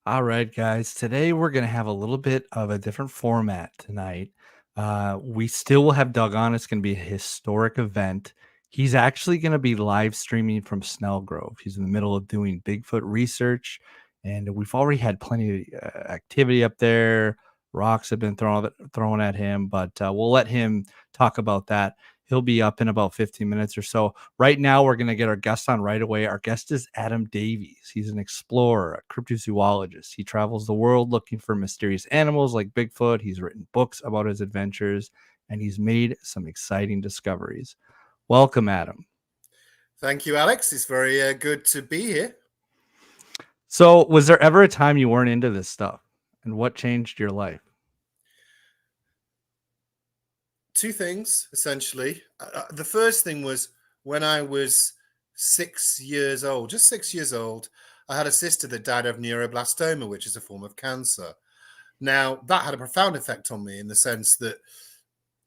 All right, guys. Today we're going to have a little bit of a different format tonight. We still will have Doug on. It's going to be a historic event. He's actually going to be live streaming from Snellgrove. He's in the middle of doing Bigfoot research, and we've already had plenty of activity up there. Rocks have been thrown at him, but we'll let him talk about that. He'll be up in about 15 minutes or so. Right now, we're going to get our guest on right away. Our guest is Adam Davies. He's an explorer, a cryptozoologist. He travels the world looking for mysterious animals like Bigfoot. He's written books about his adventures, and he's made some exciting discoveries. Welcome, Adam. Thank you, Alex. It's very good to be here. So, was there ever a time you weren't into this stuff? And what changed your life? Two things, essentially. The first thing was when I was 6 years old, just 6 years old, I had a sister that died of neuroblastoma, which is a form of cancer. Now, that had a profound effect on me in the sense that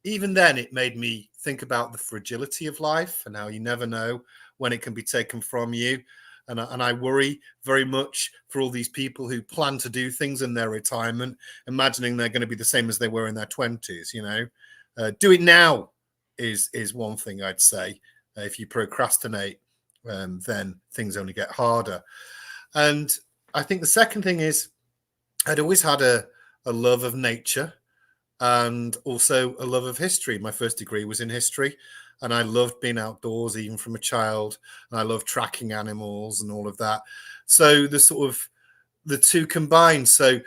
even then it made me think about the fragility of life and how you never know when it can be taken from you. And I worry very much for all these people who plan to do things in their retirement, imagining they're going to be the same as they were in their 20s, you know. Do it now is one thing I'd say. If you procrastinate, then things only get harder. And I think the second thing is I'd always had a love of nature and also a love of history. My first degree was in history, and I loved being outdoors even from a child, and I loved tracking animals and all of that. So the two combined. So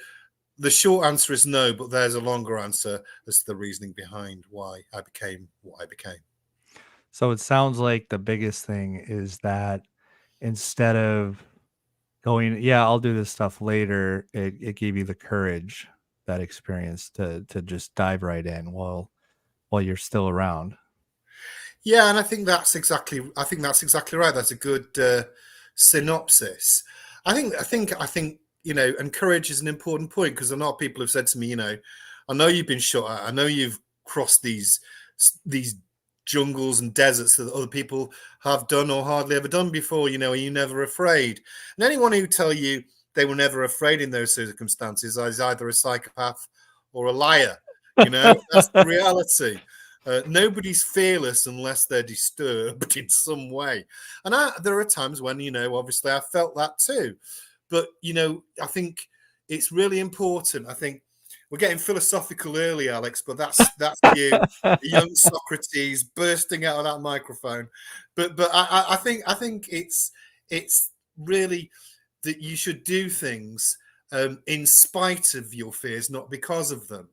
the short answer is no, but there's a longer answer as to the reasoning behind why I became what I became. So it sounds like the biggest thing is that instead of going, yeah, I'll do this stuff later, it gave you the courage, that experience to just dive right in while you're still around. Yeah, and I think that's exactly right. That's a good synopsis. I think and courage is an important point because a lot of people have said to me, I know you've been shot at, I know you've crossed these jungles and deserts that other people have done or hardly ever done before. Are you never afraid? And anyone who tell you they were never afraid in those circumstances is either a psychopath or a liar. That's the reality. Nobody's fearless unless they're disturbed in some way. And there are times when, obviously I felt that too. But, I think it's really important. I think we're getting philosophical early, Alex, but that's you, young Socrates bursting out of that microphone. But I think it's really that you should do things in spite of your fears, not because of them.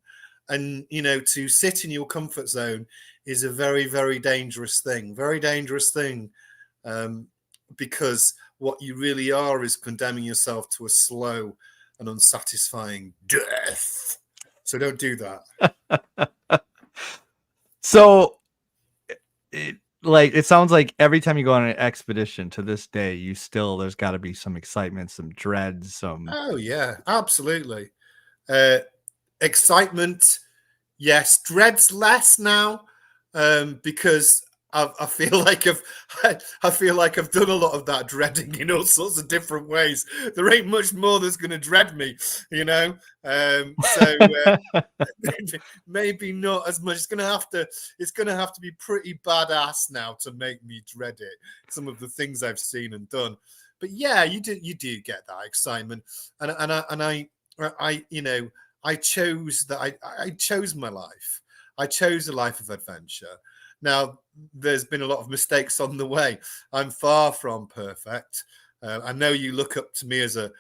And, to sit in your comfort zone is a very, very dangerous thing, because what you really are is condemning yourself to a slow and unsatisfying death. So don't do that. So it sounds like every time you go on an expedition to this day, there's got to be some excitement, some dread, some. Oh, yeah, absolutely. Excitement. Yes, dread's less now because I feel like I've done a lot of that dreading in all sorts of different ways. There ain't much more that's going to dread me, So maybe not as much. It's going to have to be pretty badass now to make me dread it. Some of the things I've seen and done, but yeah, you do get that excitement, and I chose that. I chose my life. I chose a life of adventure. Now, there's been a lot of mistakes on the way. I'm far from perfect. I know you look up to me as a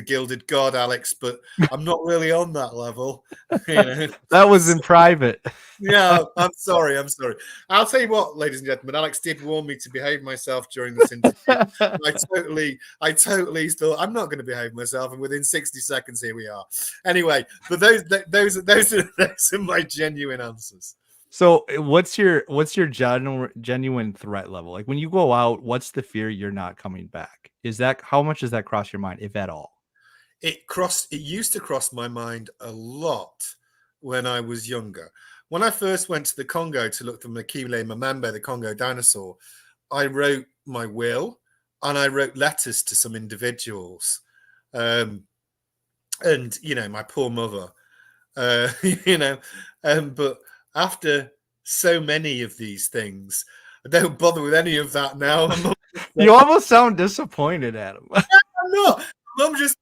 gilded god, Alex, but I'm not really on that level. That was in private. Yeah, I'm sorry. I'll tell you what, ladies and gentlemen, Alex did warn me to behave myself during this interview. I totally still, I'm not going to behave myself, and within 60 seconds, here we are. Anyway, but those are my genuine answers. So what's your genuine threat level? Like when you go out, what's the fear you're not coming back? How much does that cross your mind, if at all? It used to cross my mind a lot when I was younger. When I first went to the Congo to look for Mekele Mbembe, the Congo dinosaur, I wrote my will and I wrote letters to some individuals. And my poor mother, but after so many of these things, I don't bother with any of that now. You almost sound disappointed, Adam. I'm not. Mum just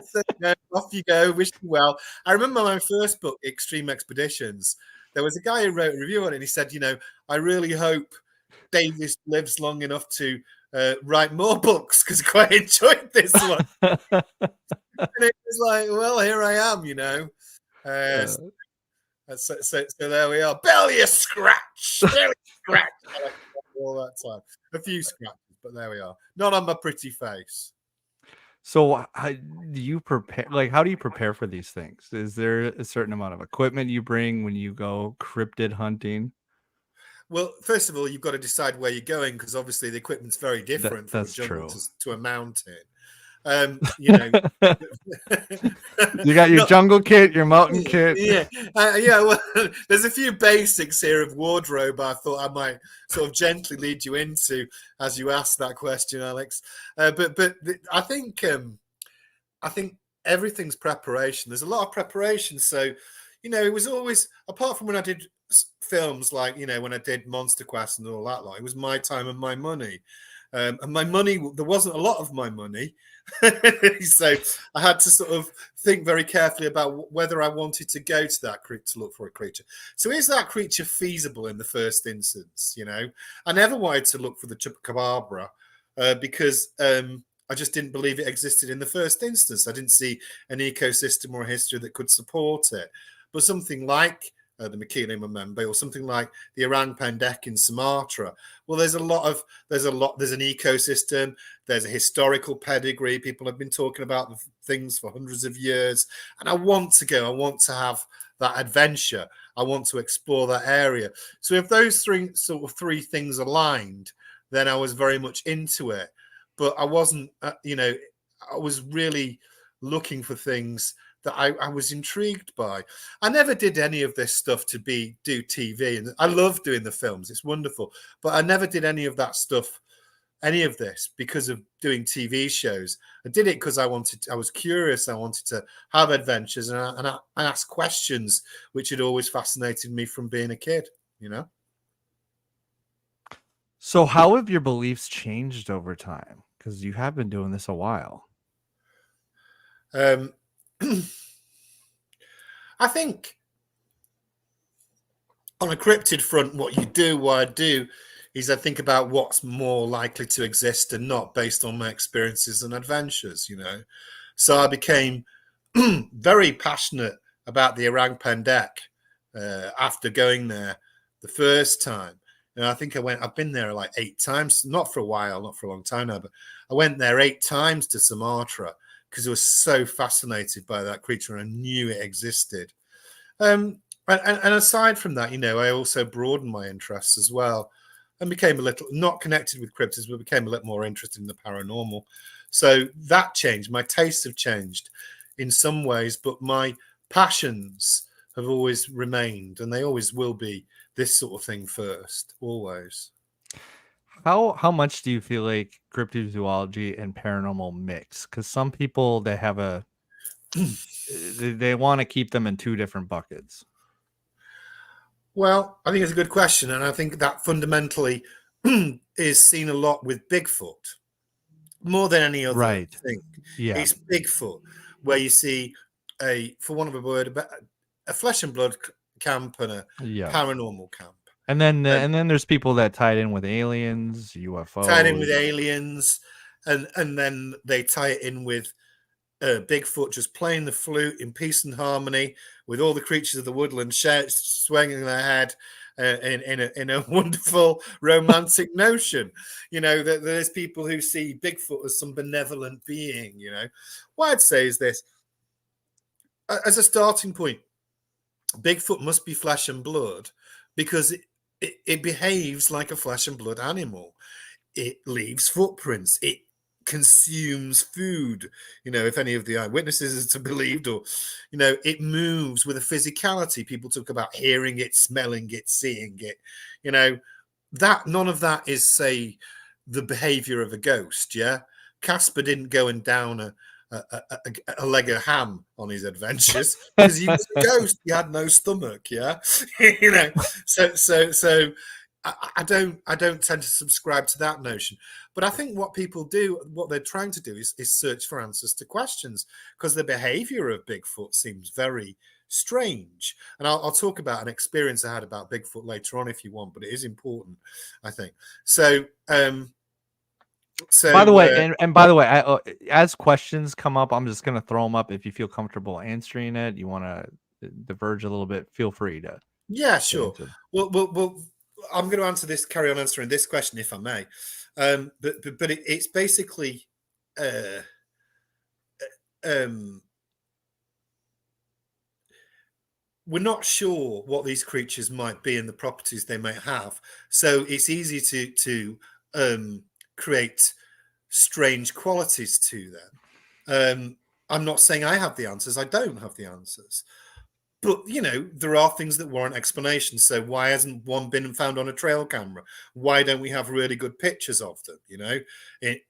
said, no, off you go, wish you well. I remember my first book, Extreme Expeditions. There was a guy who wrote a review on it, and he said, I really hope Davies lives long enough to write more books because I quite enjoyed this one. And it was like, well, here I am, So there we are. Belly a scratch. Belly scratch. All that time. A few scratches, but there we are. Not on my pretty face. So how do you prepare? Like, how do you prepare for these things? Is there a certain amount of equipment you bring when you go cryptid hunting? Well, first of all, you've got to decide where you're going because obviously the equipment's very different from a jungle to a mountain. You got your jungle kit, your mountain kit. Well, there's a few basics here of wardrobe I thought I might sort of gently lead you into as you asked that question, Alex. But I think everything's preparation. There's a lot of preparation. So, it was always, apart from when I did films like, when I did Monster Quest and all that, it was my time and my money. And my money, there wasn't a lot of my money. So I had to sort of think very carefully about whether I wanted to go to that creek to look for a creature. So is that creature feasible in the first instance? I never wanted to look for the chupacabra because I just didn't believe it existed in the first instance. I didn't see an ecosystem or a history that could support it. But something like the Makili Mamembe or something like the Orang Pendek in Sumatra. Well, there's an ecosystem, there's a historical pedigree. People have been talking about the things for hundreds of years. And I want to go. I want to have that adventure. I want to explore that area. So if those three things aligned, then I was very much into it. But I wasn't, I was really looking for things that I was intrigued by. I never did any of this stuff to do TV, and I love doing the films. It's wonderful, but I never did any of that stuff, any of this, because of doing TV shows. I did it because I was curious. I wanted to have adventures, and I asked questions, which had always fascinated me from being a kid. So how have your beliefs changed over time? Because you have been doing this a while. I think on a cryptid front, what I do is I think about what's more likely to exist and not based on my experiences and adventures, So I became very passionate about the Orang Pendek after going there the first time. And I think I've been there like 8 times, not for a while, not for a long time now, but I went there 8 times to Sumatra because I was so fascinated by that creature and I knew it existed. And aside from that, I also broadened my interests as well and became a little, not connected with cryptids, but became a little more interested in the paranormal. So that changed. My tastes have changed in some ways, but my passions have always remained, and they always will be this sort of thing first, always. How much do you feel like cryptozoology and paranormal mix? Because some people, they have they want to keep them in 2 different buckets. Well, I think it's a good question, and I think that fundamentally is seen a lot with Bigfoot more than any other thing. Yeah, it's Bigfoot where you see for want of a word, a flesh and blood camp and a paranormal camp. And then there's people that tie it in with aliens, UFOs. Tied in with aliens, and then they tie it in with Bigfoot just playing the flute in peace and harmony with all the creatures of the woodland swinging their head in a wonderful romantic notion. That there's people who see Bigfoot as some benevolent being. What I'd say is this: as a starting point, Bigfoot must be flesh and blood because it behaves like a flesh and blood animal. It leaves footprints. It consumes food, if any of the eyewitnesses are to be believed, or, it moves with a physicality. People talk about hearing it, smelling it, seeing it, that none of that is, say, the behavior of a ghost. Yeah. Casper didn't go and down a leg of ham on his adventures because he was a ghost. He had no stomach. Yeah, you know. So I don't tend to subscribe to that notion. But I think what people do, what they're trying to do, is search for answers to questions, because the behavior of Bigfoot seems very strange. And I'll talk about an experience I had about Bigfoot later on if you want, but it is important, I think. So by the way, and by the way, as questions come up, I'm just going to throw them up. If you feel comfortable answering it, you want to diverge a little bit, feel free to. Yeah, sure. Well, I'm going to carry on answering this question if I may. But it's basically we're not sure what these creatures might be and the properties they might have. So it's easy to create strange qualities to them. I'm not saying I have the answers. I don't have the answers. But, you know, there are things that warrant explanation. So why hasn't one been found on a trail camera? Why don't we have really good pictures of them, you know,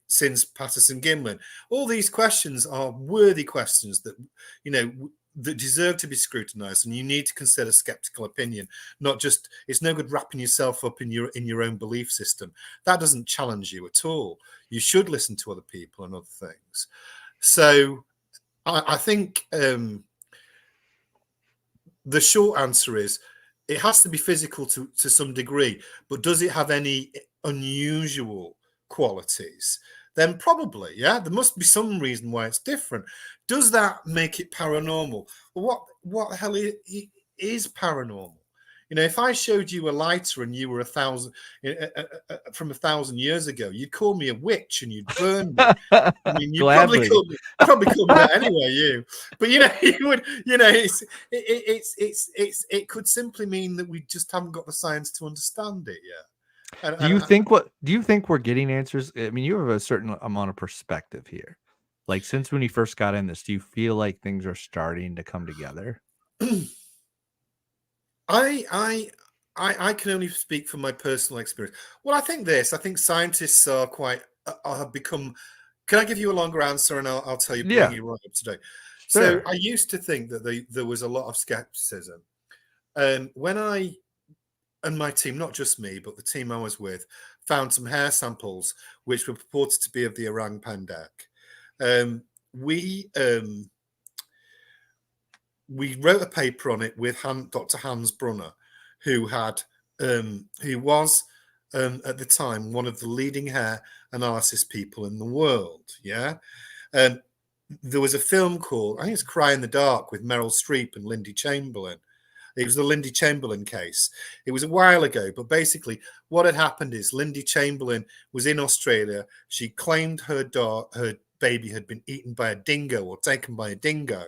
since Patterson-Gimlin? All these questions are worthy questions that, you know, that deserve to be scrutinized, and you need to consider skeptical opinion, not just, it's no good wrapping yourself up in your own belief system. That doesn't challenge you at all. You should listen to other people and other things. So I think the short answer is it has to be physical to some degree, but does it have any unusual qualities? Then probably, yeah, there must be some reason why it's different. Does that make it paranormal? Well, what the hell is paranormal? You know, if I showed you a lighter and you were 1,000 from 1,000 years ago, you'd call me a witch and you'd burn me. I mean, you probably call me that anyway, you. But you know, you would. You know, it could simply mean that we just haven't got the science to understand it yet. Do you think we're getting answers? I mean, you have a certain amount of perspective here. Like, since when you first got in this, do you feel like things are starting to come together? I can only speak from my personal experience. Well, I think scientists are have become. Can I give you a longer answer, and I'll tell you, bring you right up to date. Sure. So I used to think that there was a lot of skepticism. When I and my team, not just me, but the team I was with, found some hair samples which were purported to be of the orang pendek. We wrote a paper on it with Dr. Hans Brunner, who was at the time one of the leading hair analysis people in the world. Yeah, there was a film called, I think it's Cry in the Dark, with Meryl Streep and Lindy Chamberlain. It was the Lindy Chamberlain case. It was a while ago, but basically what had happened is Lindy Chamberlain was in Australia. She claimed her baby had been eaten by a dingo or taken by a dingo,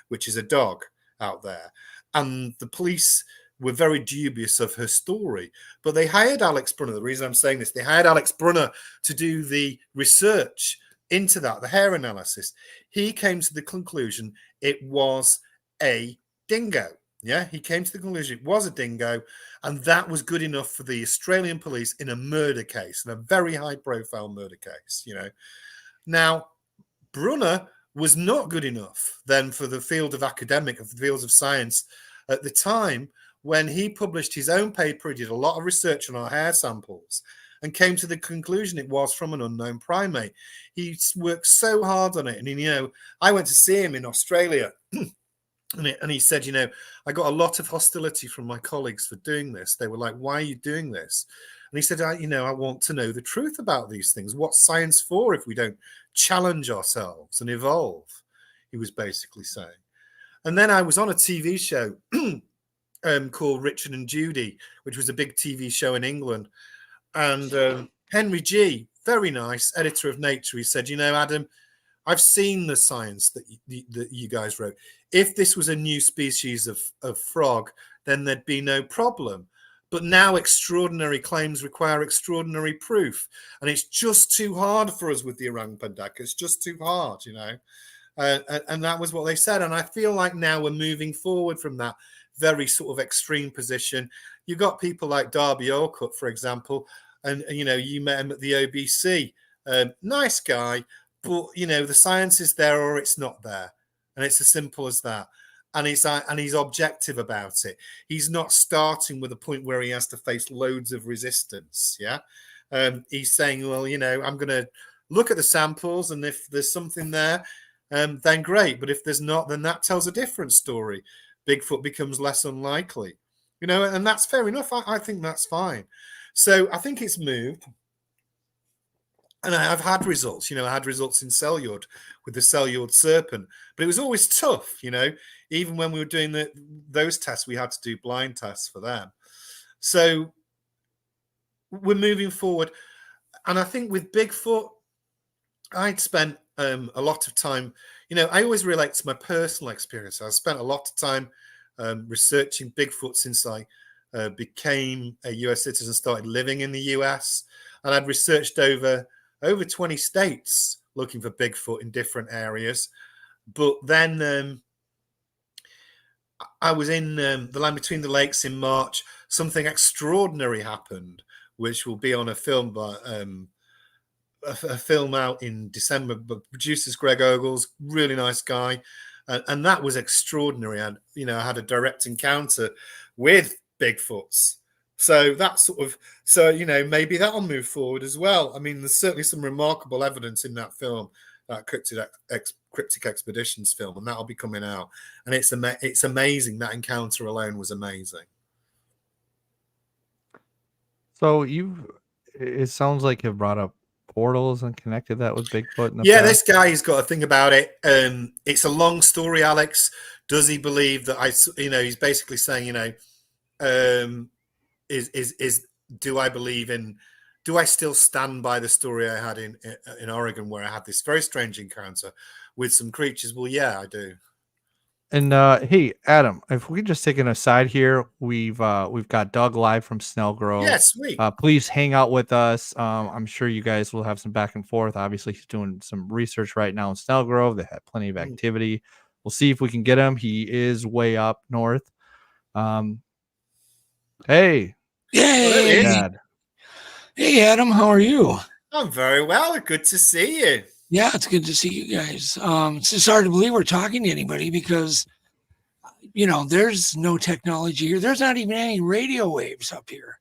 which is a dog out there. And the police were very dubious of her story. But they hired Alex Brunner. The reason I'm saying this, they hired Alex Brunner to do the research into that, the hair analysis. He came to the conclusion it was a dingo. Yeah, he came to the conclusion it was a dingo, and that was good enough for the Australian police in a murder case, in a very high-profile murder case, you know. Now, Brunner was not good enough then for the field of the fields of science at the time. When he published his own paper, he did a lot of research on our hair samples and came to the conclusion it was from an unknown primate. He worked so hard on it, and you know, I went to see him in Australia. And he said, you know, I got a lot of hostility from my colleagues for doing this. They were like, why are you doing this? And he said, I want to know the truth about these things. What's science for if we don't challenge ourselves and evolve? He was basically saying. And then I was on a TV show called Richard and Judy, which was a big TV show in England. And Henry G., very nice, editor of Nature, he said, you know, Adam, I've seen the science that you guys wrote. If this was a new species of frog, then there'd be no problem. But now extraordinary claims require extraordinary proof. And it's just too hard for us with the orang pendek. It's just too hard, you know. And that was what they said. And I feel like now we're moving forward from that very sort of extreme position. You've got people like Darby Orcutt, for example, and you know, you met him at the OBC. Nice guy, but the science is there or it's not there, and it's as simple as that. And he's objective about it. He's not starting with a point where he has to face loads of resistance. Yeah, he's saying, well, I'm going to look at the samples, and if there's something there, then great. But if there's not, then that tells a different story. Bigfoot becomes less unlikely, and that's fair enough. I think that's fine. So I think it's moved. And I've had results, I had results in Selyord with the Selyord serpent, but it was always tough, even when we were doing those tests, we had to do blind tests for them. So we're moving forward. And I think with Bigfoot, I'd spent a lot of time, I always relate to my personal experience. I spent a lot of time researching Bigfoot since I became a US citizen, started living in the US, and I'd researched over 20 states looking for Bigfoot in different areas. But then I was in the land between the lakes in March. Something extraordinary happened, which will be on a film by a film out in December. But producers Greg Ogles, really nice guy, and that was extraordinary. And I had a direct encounter with Bigfoots. So that's maybe that'll move forward as well. I mean, there's certainly some remarkable evidence in that film, that Cryptic Expeditions film, and that'll be coming out. And it's amazing. That encounter alone was amazing. So it sounds like you brought up portals and connected that with Bigfoot in the past. This guy, he's got a thing about it. It's a long story, Alex. Does he believe that he's basically saying, do I believe in? Do I still stand by the story I had in Oregon, where I had this very strange encounter with some creatures? Well, yeah, I do. And hey, Adam, if we could just take an aside here, we've got Doug live from Snelgrove. Yeah, sweet. Please hang out with us. I'm sure you guys will have some back and forth. Obviously, he's doing some research right now in Snelgrove. They have plenty of activity. We'll see if we can get him. He is way up north. Hey. Yay. Dad. Hey, Adam, how are you? I'm very well. Good to see you. Yeah, it's good to see you guys. It's just hard to believe we're talking to anybody because, there's no technology here. There's not even any radio waves up here.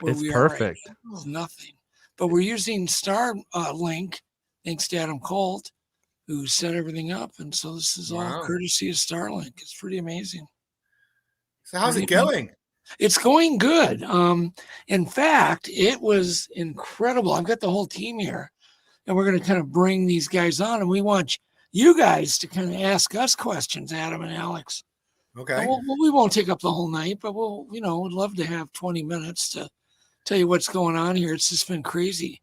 It's perfect. Right, nothing. But we're using Starlink, thanks to Adam Colt, who set everything up. And so this is all courtesy of Starlink. It's pretty amazing. So how's it going? It's going good. In fact, it was incredible. I've got the whole team here, and we're going to kind of bring these guys on, and we want you guys to kind of ask us questions, Adam and Alex. Okay. We won't take up the whole night, but we'd love to have 20 minutes to tell you what's going on here. It's just been crazy.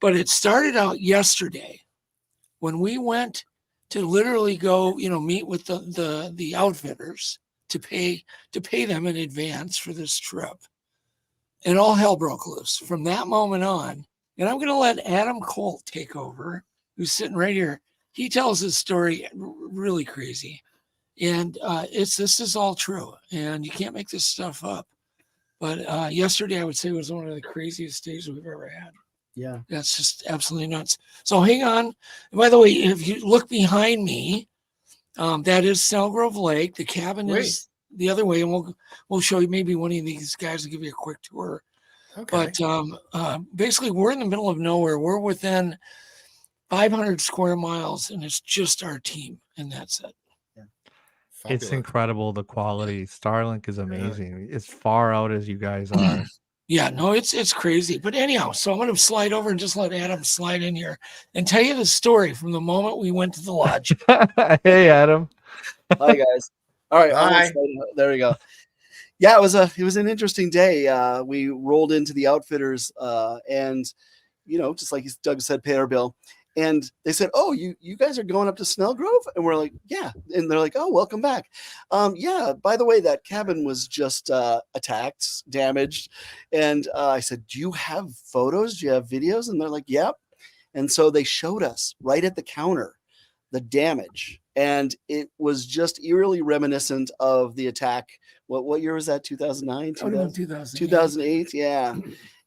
But it started out yesterday when we went to literally go, meet with the outfitters to pay them in advance for this trip. And all hell broke loose from that moment on. And I'm going to let Adam Colt take over, who's sitting right here. He tells his story really crazy. And this is all true. And you can't make this stuff up. But yesterday, I would say, was one of the craziest days we've ever had. Yeah. That's just absolutely nuts. So hang on. And by the way, if you look behind me, that is Snelgrove Lake. The cabin is the other way, and we'll show you. Maybe one of these guys will give you a quick tour. Okay. But basically, we're in the middle of nowhere. We're within 500 square miles, and it's just our team, and that's it. Yeah. It's incredible, the quality. Starlink is amazing. As far out as you guys are. Yeah, no, it's crazy. But anyhow, so I'm going to slide over and just let Adam slide in here and tell you the story from the moment we went to the lodge. Hey, Adam. Hi, guys. All right. Hi. There we go. Yeah, it was an interesting day. We rolled into the outfitters and, just like Doug said, pay our bill. And they said, oh, you guys are going up to Snelgrove? And we're like, yeah. And they're like, oh, welcome back. Yeah, by the way, that cabin was just attacked, damaged. And I said, do you have photos? Do you have videos? And they're like, yep. And so they showed us right at the counter the damage. And it was just eerily reminiscent of the attack. What year was that? 2009? 2008, yeah.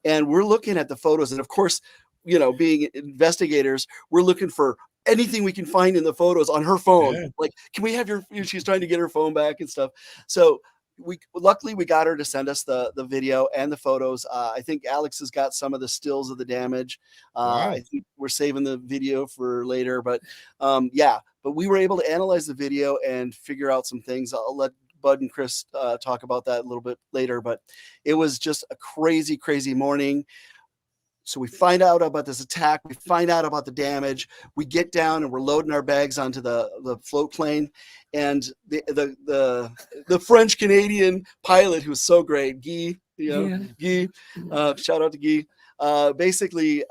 And we're looking at the photos. And of course, being investigators, we're looking for anything we can find in the photos on her phone. Yeah. Like, can we have she's trying to get her phone back and stuff. So luckily we got her to send us the video and the photos. I think Alex has got some of the stills of the damage. Wow. I think we're saving the video for later, but but we were able to analyze the video and figure out some things. I'll let Bud and Chris talk about that a little bit later, but it was just a crazy, crazy morning. So we find out about this attack. We find out about the damage. We get down and we're loading our bags onto the float plane. And the French Canadian pilot, who was so great, Guy, Guy, shout out to Guy. Basically,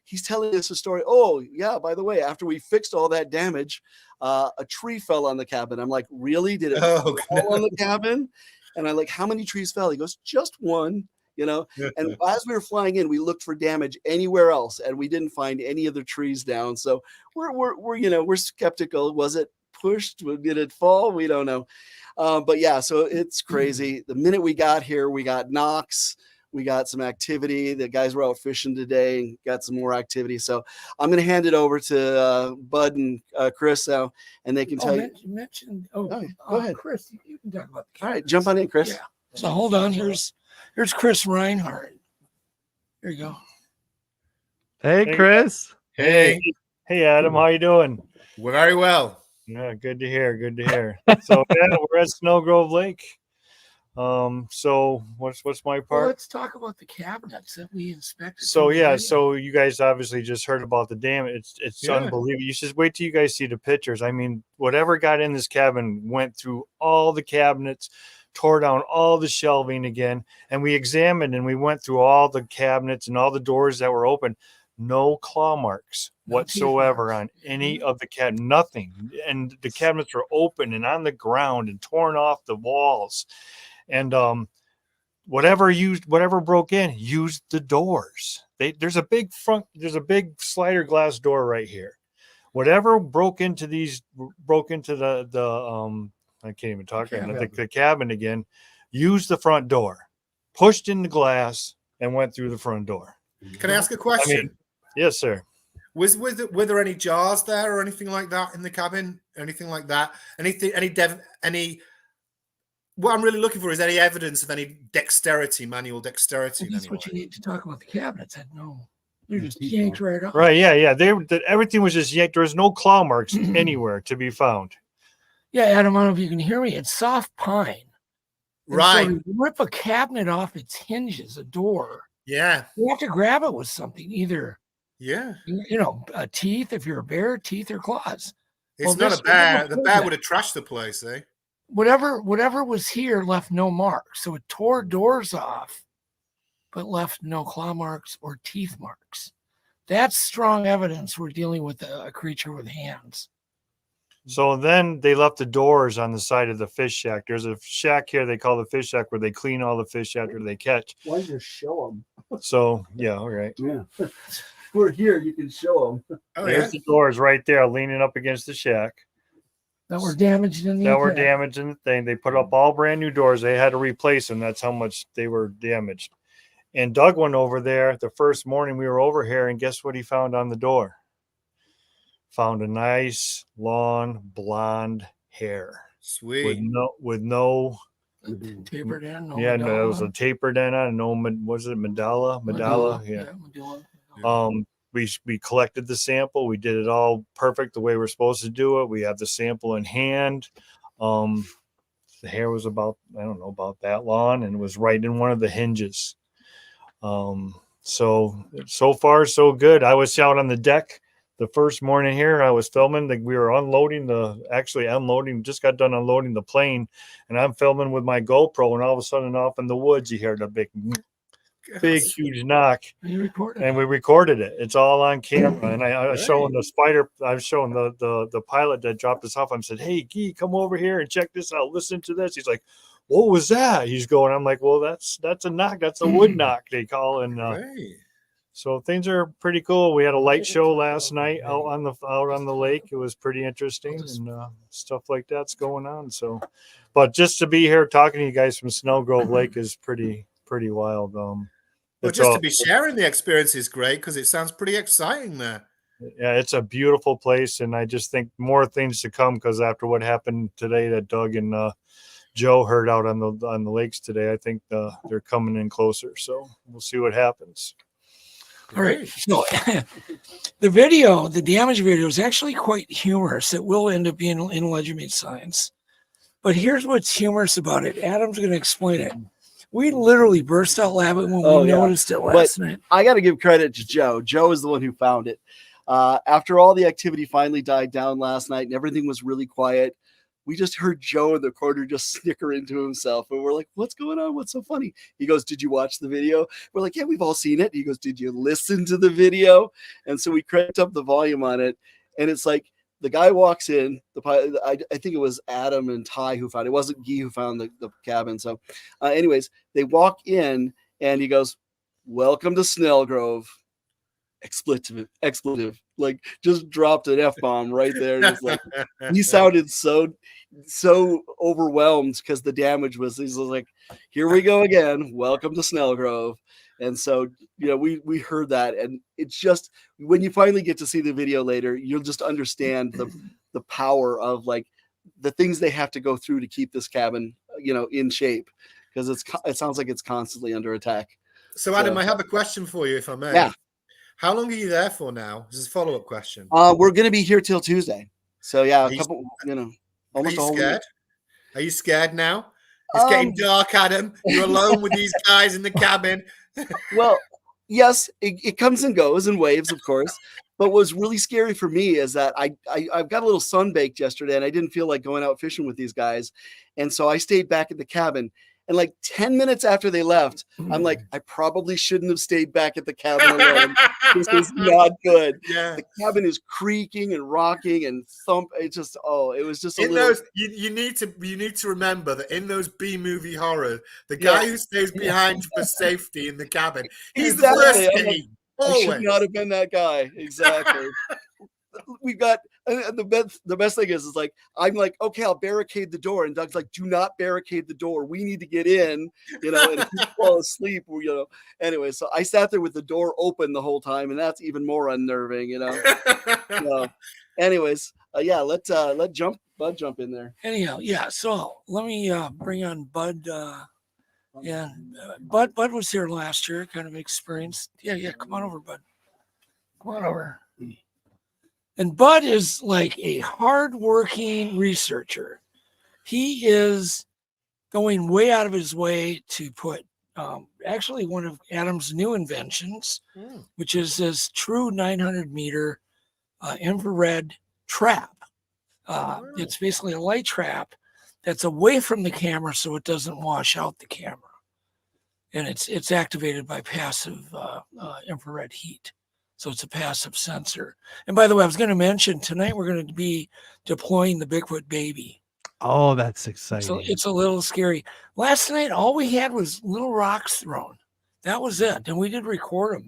he's telling us a story. Oh yeah, by the way, after we fixed all that damage, a tree fell on the cabin. I'm like, really? Did it fall on the cabin? And I'm like, how many trees fell? He goes, just one. And as we were flying in, we looked for damage anywhere else, and we didn't find any other trees down. So we're skeptical. Was it pushed? Did it fall? We don't know. But yeah, so it's crazy. The minute we got here, we got knocks. We got some activity. The guys were out fishing today and got some more activity. So I'm going to hand it over to Bud and Chris now, and they can tell you. Go ahead, Chris. You can talk about All right, jump on in, Chris. Yeah. So hold on. Here's Chris Reinhardt. Here you go. Hey, Chris. Hey, Adam, how you doing? we're very well. Yeah, good to hear. So we're at Snelgrove Lake. So what's my part? Well, let's talk about the cabinets that we inspected. So you guys obviously just heard about the damage. It's unbelievable. You should wait till you guys see the pictures. I mean, whatever got in this cabin went through all the cabinets, tore down all the shelving again, and we examined and we went through all the cabinets and all the doors that were open. No claw marks whatsoever on any of the cabinet, nothing. And the cabinets were open and on the ground and torn off the walls. And whatever broke in used the doors. There's a big slider glass door right here. Whatever broke into the I can't even talk right now. The cabin again, used the front door, pushed in the glass, and went through the front door. Can I ask a question? Yes, sir. Were there any jars there or anything like that in the cabin? Anything like that? What I'm really looking for is any evidence of any manual dexterity. That's what you need to talk about the cabinets. They're just yanked right off. Right, yeah. Everything was just yanked. There was no claw marks anywhere to be found. Yeah, Adam, I don't know if you can hear me. It's soft pine. And right. So you rip a cabinet off its hinges, a door. Yeah. You have to grab it with something, either, teeth, if you're a bear, teeth or claws. It's not a bear. The bear would have trashed the place, eh? Whatever was here left no marks. So it tore doors off, but left no claw marks or teeth marks. That's strong evidence we're dealing with a creature with hands. So then they left the doors on the side of the fish shack. There's a shack here they call the fish shack where they clean all the fish after they catch. Why don't you show them? So, yeah, all right. Yeah. We're here. You can show them. There's the doors right there leaning up against the shack. That were damaged in the thing. They put up all brand new doors. They had to replace them. That's how much they were damaged. And Doug went over there the first morning we were over here, and guess what he found on the door? Found a nice, long, blonde hair. Sweet. With no tapered end. It was a tapered end on. No, was it Medalla? Yeah. Medalla. We collected the sample. We did it all perfect the way we're supposed to do it. We have the sample in hand. The hair was about that long, and it was right in one of the hinges. So far so good. I was out on the deck the first morning here. I was filming. We were just got done unloading the plane, and I'm filming with my GoPro, and all of a sudden off in the woods you hear the big huge knock, and we recorded it. It's all on camera. And I was showing the pilot that dropped us off. I said, "Hey, Guy, come over here and check this out. Listen to this." He's like, "What was that?" He's going. I'm like, "Well, that's a knock. That's a wood knock they call." And so things are pretty cool. We had a light show last night out on the lake. It was pretty interesting, and stuff like that's going on. So, but just to be here talking to you guys from Snelgrove Lake is pretty wild. But just to be sharing the experience is great because it sounds pretty exciting there. Yeah, it's a beautiful place, and I just think more things to come because after what happened today that Doug and Joe heard out on the lakes today, I think they're coming in closer. So we'll see what happens. All right. So the damage video is actually quite humorous. It will end up being in legitimate science. But here's what's humorous about it. Adam's going to explain it. We literally burst out laughing when we noticed it last night. I got to give credit to Joe. Joe is the one who found it. After all the activity finally died down last night and everything was really quiet, we just heard Joe in the corner just snickering to himself. And we're like, what's going on? What's so funny? He goes, did you watch the video? We're like, yeah, we've all seen it. He goes, did you listen to the video? And so we cranked up the volume on it. And it's like the guy walks in. I think it was Adam and Ty who found it. It wasn't Guy who found the cabin. So anyways, they walk in and he goes, welcome to Snelgrove. Expletive, like just dropped an F-bomb right there. And it's like, he sounded so overwhelmed because the damage he's like, here we go again. Welcome to Snelgrove. And so, we heard that. And it's just, when you finally get to see the video later, you'll just understand the power of like the things they have to go through to keep this cabin, in shape. Because it sounds like it's constantly under attack. So Adam, I have a question for you, if I may. Yeah. How long are you there for now? This is a follow-up question. We're going to be here till Tuesday. So yeah, almost a whole week. Are you scared now? It's getting dark, Adam. You're alone with these guys in the cabin. Well, yes, it comes and goes in waves, of course. But what's really scary for me is that I've got a little sunbaked yesterday and I didn't feel like going out fishing with these guys. And so I stayed back at the cabin. And like 10 minutes after they left, I'm like, I probably shouldn't have stayed back at the cabin alone. This is not good. Yeah. The cabin is creaking and rocking and it just, it was just you need to remember that in those B-movie horror, the guy who stays behind for safety in the cabin, he's the first thing. I should not have been that guy. Exactly. We've got the best thing is like, I'm like, okay, I'll barricade the door, and Doug's like, do not barricade the door, we need to get in, and if you fall asleep, anyway. So I sat there with the door open the whole time, and that's even more unnerving. Anyways, let Bud jump in there. Anyhow, so let me bring on Bud. Bud was here last year, kind of experienced. Come on over, Bud. Come on over. And Bud is like a hardworking researcher. He is going way out of his way to put actually one of Adam's new inventions, which is this true 900-meter infrared trap. It's basically a light trap that's away from the camera so it doesn't wash out the camera. And it's activated by passive infrared heat. So it's a passive sensor. And by the way, I was going to mention tonight we're going to be deploying the Bigfoot baby. Oh, that's exciting. So it's a little scary. Last night, all we had was little rocks thrown. That was it. And we did record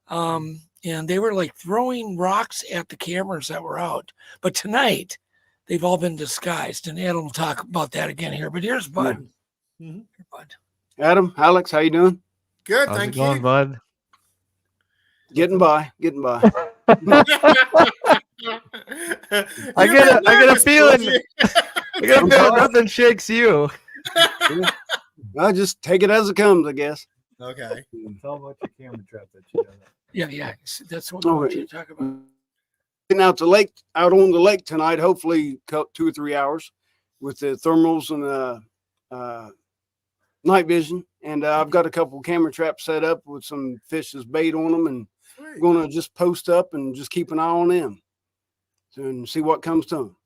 them. And they were like throwing rocks at the cameras that were out. But tonight, they've all been disguised. And Adam will talk about that again here. But here's Bud. Yeah. Mm-hmm. Here, Bud. Adam, Alex, how you doing? Good, How's thank it going, you. Bud? Getting by. I get a feeling. I got a feeling nothing shakes you. I'll just take it as it comes, I guess. Okay. Tell them about your camera trap that you done. Yeah. That's what I want you to talk about. Getting out on the lake tonight, hopefully 2 or 3 hours with the thermals and night vision. And I've got a couple camera traps set up with some fish's bait on them, and I'm going to just post up and just keep an eye on them and see what comes to them.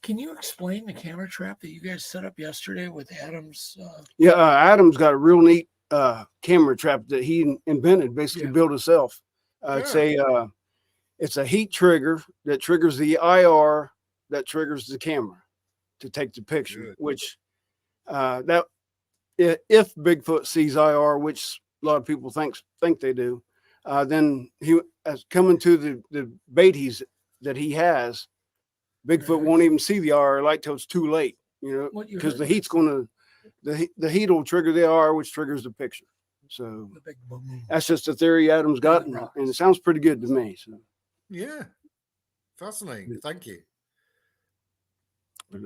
Can you explain the camera trap that you guys set up yesterday with Adam's? Adam's got a real neat camera trap that he invented, basically built himself. It's a heat trigger that triggers the IR that triggers the camera to take the picture. Which that if Bigfoot sees IR, which a lot of people think they do, then he coming to the bait that he has. Bigfoot won't even see the IR light till it's too late, because the heat's the heat will trigger the IR, which triggers the picture. So that's just a theory Adam's got, and it sounds pretty good to me. So Yeah. Fascinating. Thank you.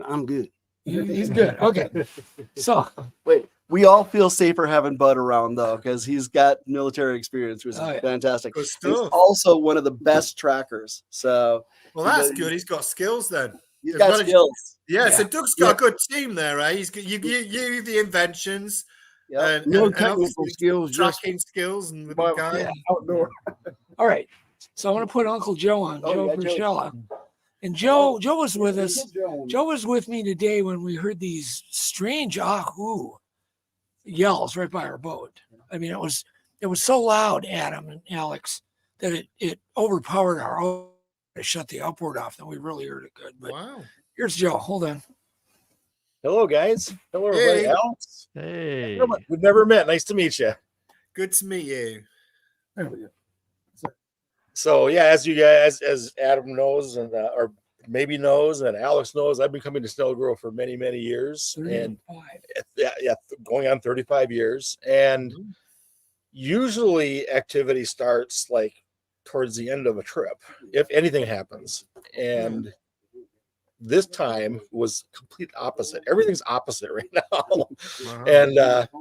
I'm good. He's good. Okay. So, Wait, we all feel safer having Bud around though, because he's got military experience, which is Oh, yeah. fantastic. Good He's stuff. also one of the best trackers. So Well, that's good. He's got skills then. he's As got well as- skills. Yeah, so Yeah. Doug's got a good team there, eh? He's got you the inventions Yep. No and technical obviously skills, just tracking skills and the well, guy. yeah. outdoor. All right. So I'm going to put Uncle Joe on, Oh, Joe yeah, Joe. Priscilla. And Joe was with us. Joe was with me today when we heard these strange ahoo yells right by our boat. I mean, it was so loud, Adam and Alex, that it overpowered our to shut the upward off. Then we really heard it good. But Wow. here's Joe. Hold on. Hello, guys. Hello, everybody. Hey. Alex. Hey. We've never met. Nice to meet you. Good to meet you. There we go. So, yeah, as you guys, as Adam knows, and or maybe knows, and Alex knows, I've been coming to Snelgrove for many, many years, and 35. going on 35 years. And usually, activity starts like towards the end of a trip, if anything happens. And this time was complete opposite. Everything's opposite right now. Wow. And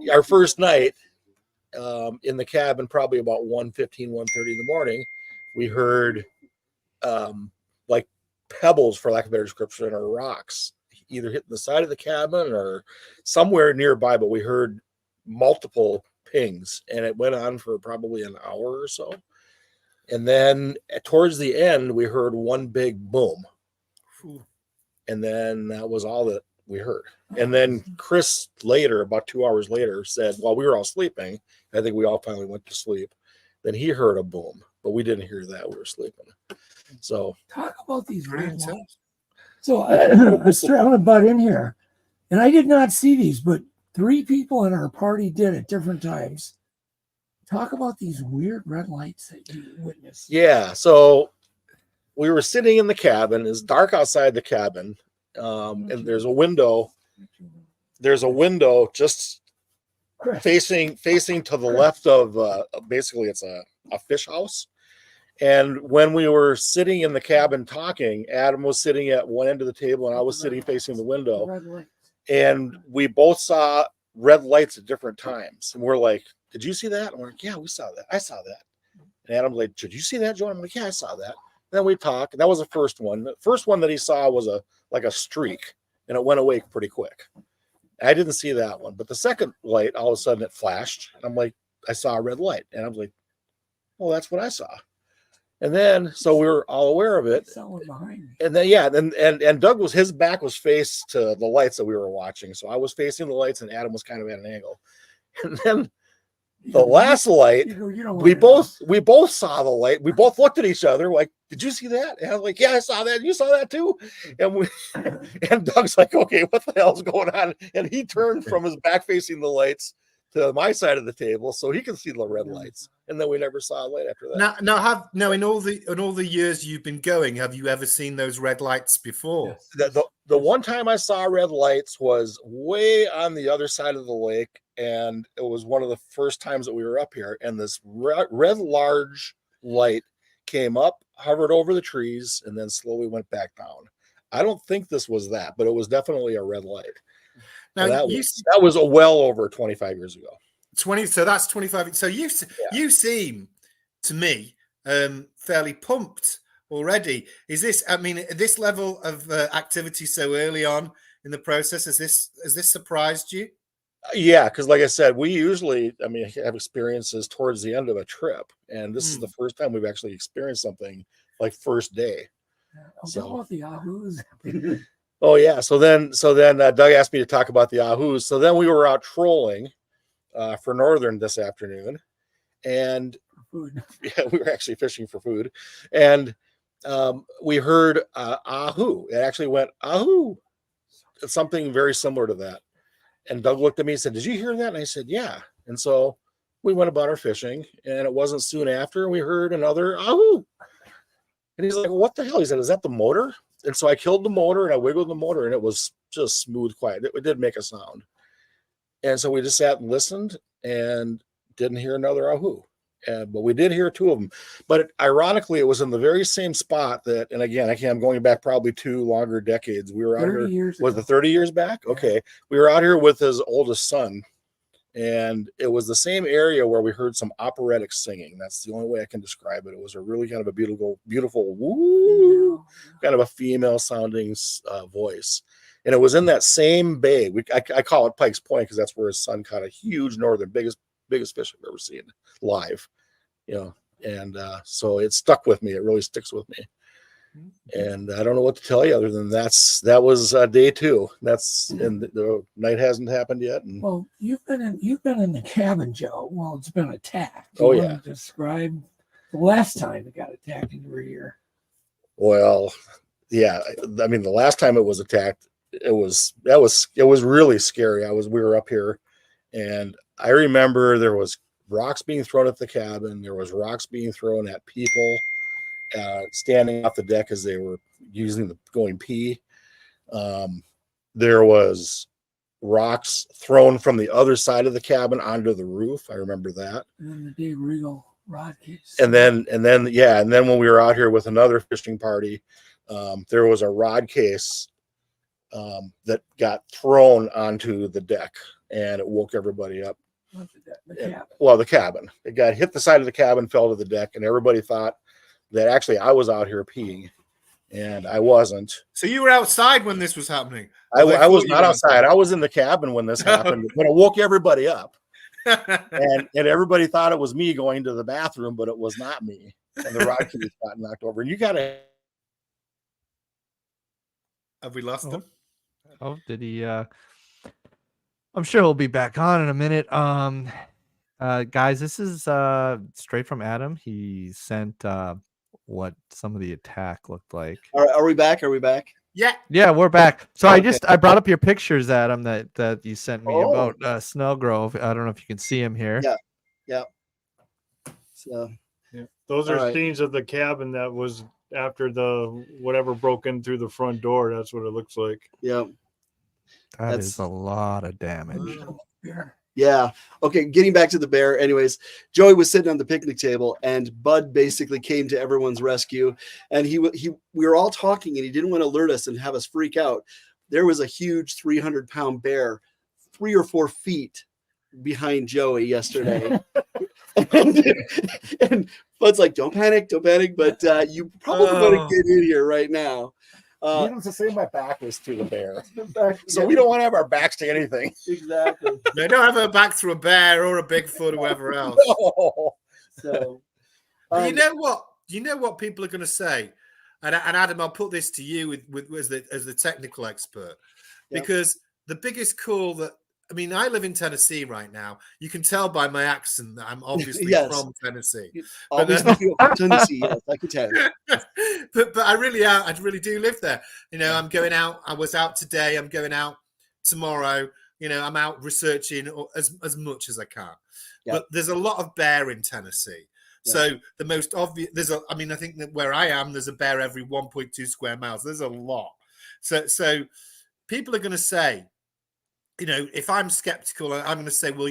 our first night in the cabin, probably about 1:15, 1:30 in the morning, we heard like pebbles, for lack of a better description, or rocks either hitting the side of the cabin or somewhere nearby, but we heard multiple pings, and it went on for probably an hour or so. And then towards the end, we heard one big boom. And then that was all that we heard. And then Chris later, about 2 hours later, said, while we were all sleeping, I think we all finally went to sleep, then he heard a boom, but we didn't hear that. We were sleeping. So Talk about these Very red intense. lights. So I'm going to butt in here, and I did not see these, but 3 people in our party did at different times. Talk about these weird red lights that you witnessed. yeah, so we were sitting in the cabin. It's dark outside the cabin, and there's a window. There's a window just Chris. facing to the left of basically it's a fish house. And when we were sitting in the cabin talking, Adam was sitting at one end of the table and I was sitting facing the window, Red lights. and we both saw red lights at different times. And we're like, did you see that? And we're like, yeah, we saw that. I saw that. And Adam's like, did you see that, Joe? I'm like, yeah, I saw that. And then we talk. That was the first one. The first one that he saw was like a streak, and it went away pretty quick. I didn't see that one. But the second light, all of a sudden it flashed. And I'm like, I saw a red light. And I was like, well, that's what I saw. And then, so we were all aware of it. Someone behind me. And then, yeah, and Doug his back was faced to the lights that we were watching. So I was facing the lights and Adam was kind of at an angle. And then the last light, we both saw the light. We both looked at each other like, did you see that? And I was like, yeah, I saw that. You saw that too? And Doug's like, okay, what the hell's going on? And he turned from his back facing the lights to my side of the table so he can see the red lights. And then we never saw a light after that. Now in all the years you've been going, have you ever seen those red lights before? The one time I saw red lights was way on the other side of the lake, and it was one of the first times that we were up here, and this red large light came up, hovered over the trees, and then slowly went back down. I don't think this was that, but it was definitely a red light. Now that was a well over 25 years ago. 20, so that's 25. So you seem to me fairly pumped already. Is this, I mean, this level of activity so early on in the process, has this surprised you? Yeah, because like I said, we usually, have experiences towards the end of a trip, and this is the first time we've actually experienced something like first day. About the Yahoos. Oh yeah. So then Doug asked me to talk about the Yahoos. So then we were out trolling for Northern this afternoon, and yeah, we were actually fishing for food, and we heard ahoo. It actually went ahoo. It's something very similar to that. And Doug looked at me and said, "Did you hear that?" And I said, "Yeah." And so we went about our fishing, and it wasn't soon after we heard another ahoo. And he's like, well, "What the hell?" He said, "Is that the motor?" And so I killed the motor and I wiggled the motor, and it was just smooth, quiet. It did make a sound. And so we just sat and listened and didn't hear another ahoo. but we did hear two of them. But ironically, it was in the very same spot that, and again, I'm going back probably 2 longer decades. We were out 30 here. years Was ago. it 30 years back? Yeah. Okay. We were out here with his oldest son, and it was the same area where we heard some operatic singing. That's the only way I can describe it. It was a really kind of a beautiful woo, kind of a female sounding voice. And it was in that same bay. I call it Pike's Point because that's where his son caught a huge northern, biggest fish I've ever seen live, and so it stuck with me. It really sticks with me. And I don't know what to tell you other than that was day 2. And the night hasn't happened yet. And Well, you've been in the cabin, Joe. Well, it's been attacked. Oh, You yeah. wanna Describe the last time it got attacked in your ear. well, yeah, I mean, the last time it was attacked, it was really scary. We were up here, and I remember there was rocks being thrown at the cabin. There was rocks being thrown at people standing off the deck as they were going pee. There was rocks thrown from the other side of the cabin onto the roof. I remember that. And then the Dave Regal rod case. And then when we were out here with another fishing party, there was a rod case that got thrown onto the deck, and it woke everybody up. The cabin. Well, the cabin. It got hit the side of the cabin, fell to the deck, and everybody thought that actually I was out here peeing, and I wasn't. So you were outside when this was happening? I was not outside. I was in the cabin when this happened, but it woke everybody up. and everybody thought it was me going to the bathroom, but it was not me. And the rod case got knocked over. And you got to. Have we lost him? Oh, did he? I'm sure he'll be back on in a minute. Guys, this is straight from Adam. He sent what some of the attack looked like. Are we back? Are we back? Yeah, we're back. So Okay. I brought up your pictures, Adam, that you sent me Oh. about Snelgrove. I don't know if you can see him here. Yeah. So Those All are right. scenes of the cabin that was after the whatever broke in through the front door. That's what it looks like. yeah. That That's- is a lot of damage. Yeah. Okay. Getting back to the bear. Anyways, Joey was sitting on the picnic table, and Bud basically came to everyone's rescue. And we were all talking, and he didn't want to alert us and have us freak out. There was a huge 300-pound bear, 3 or 4 feet behind Joey yesterday. and Bud's like, "Don't panic, don't panic." But you probably want to get in here right now. Needless to say, my back was to the bear. So we don't want to have our backs to anything. Exactly. They don't have a back through a bear or a Bigfoot or whoever else. No. So But you know what? You know what people are going to say, and Adam, I'll put this to you as the technical expert, Yeah. because the biggest call that I live in Tennessee right now. You can tell by my accent that I'm obviously Yes. from Tennessee. obviously feel Tennessee, yes, I can tell. but I really do live there. I'm going out. I was out today. I'm going out tomorrow. I'm out researching as much as I can. Yeah. But there's a lot of bear in Tennessee. Yeah. So the most obvious, I think that where I am, there's a bear every 1.2 square miles. There's a lot. So people are going to say, if I'm skeptical, I'm going to say, well,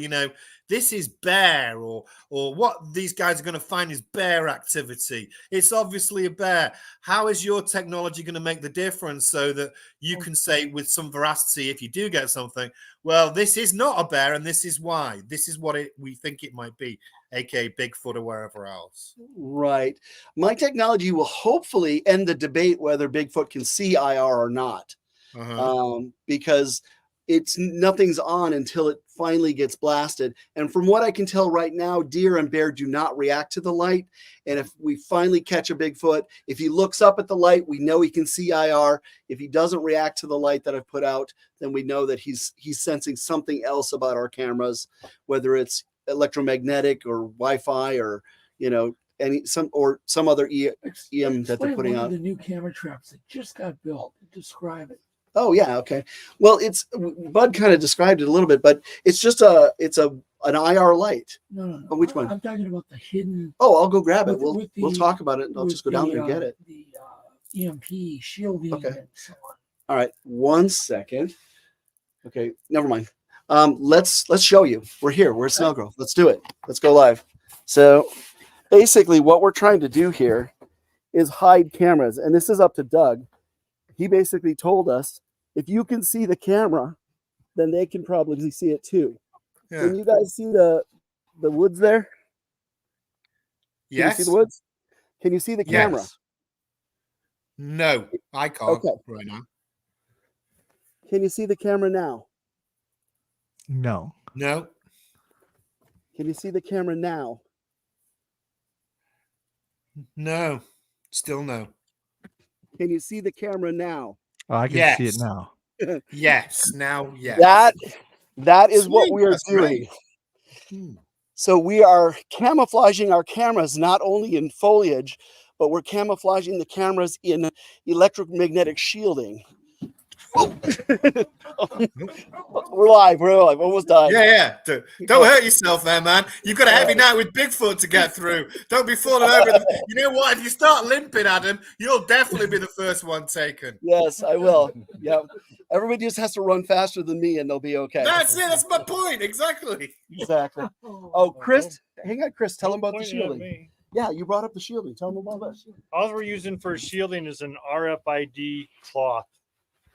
this is bear, or what these guys are going to find is bear activity. It's obviously a bear. How is your technology going to make the difference so that you can say with some veracity, if you do get something, well, this is not a bear, and this is why. This is what we think it might be, aka Bigfoot or wherever else. Right. My technology will hopefully end the debate whether Bigfoot can see IR or not, because nothing's on until it finally gets blasted. And from what I can tell right now, deer and bear do not react to the light. And if we finally catch a Bigfoot, if he looks up at the light, we know he can see IR. If he doesn't react to the light that I've put out, then we know that he's sensing something else about our cameras, whether it's electromagnetic or Wi-Fi or some other EM that they're putting out. The new camera traps that just got built. Describe it. Oh yeah, okay. Well, Bud kind of described it a little bit, but it's just an IR light. No. Oh, which one? I'm talking about the hidden. Oh, I'll go grab it. With We'll talk about it, and I'll just go down there and get it. The EMP shielding. Okay. And so on. All right, 1 second. Okay, never mind. Let's show you. We're here. We're at Snelgrove. Let's do it. Let's go live. So basically what we're trying to do here is hide cameras. And this is up to Doug. He basically told us, if you can see the camera, then they can probably see it too. Yeah. Can you guys see the woods there? Can Yes. you see the woods? Can you see the camera? Yes. No, I can't Okay. right now. Can you see the camera now? No. No. Can you see the camera now? No. Still no. Can you see the camera now? Oh, I can see it Yes. now. Yes. Now, yes. That is what Sweet, we are that's doing. great. So we are camouflaging our cameras not only in foliage, but we're camouflaging the cameras in electromagnetic shielding. We're live. Almost died. Yeah. Don't hurt yourself there, man. You've got a heavy night with Bigfoot to get through. Don't be falling over. You know what? If you start limping, Adam, you'll definitely be the first one taken. Yes, I will. Yeah. Everybody just has to run faster than me and they'll be okay. That's it. That's my point. Exactly. Exactly. Oh, Chris, hang on, Chris. Tell them about the Pointing at shielding. me. Yeah, you brought up the shielding. Tell them about that. All we're using for shielding is an RFID cloth.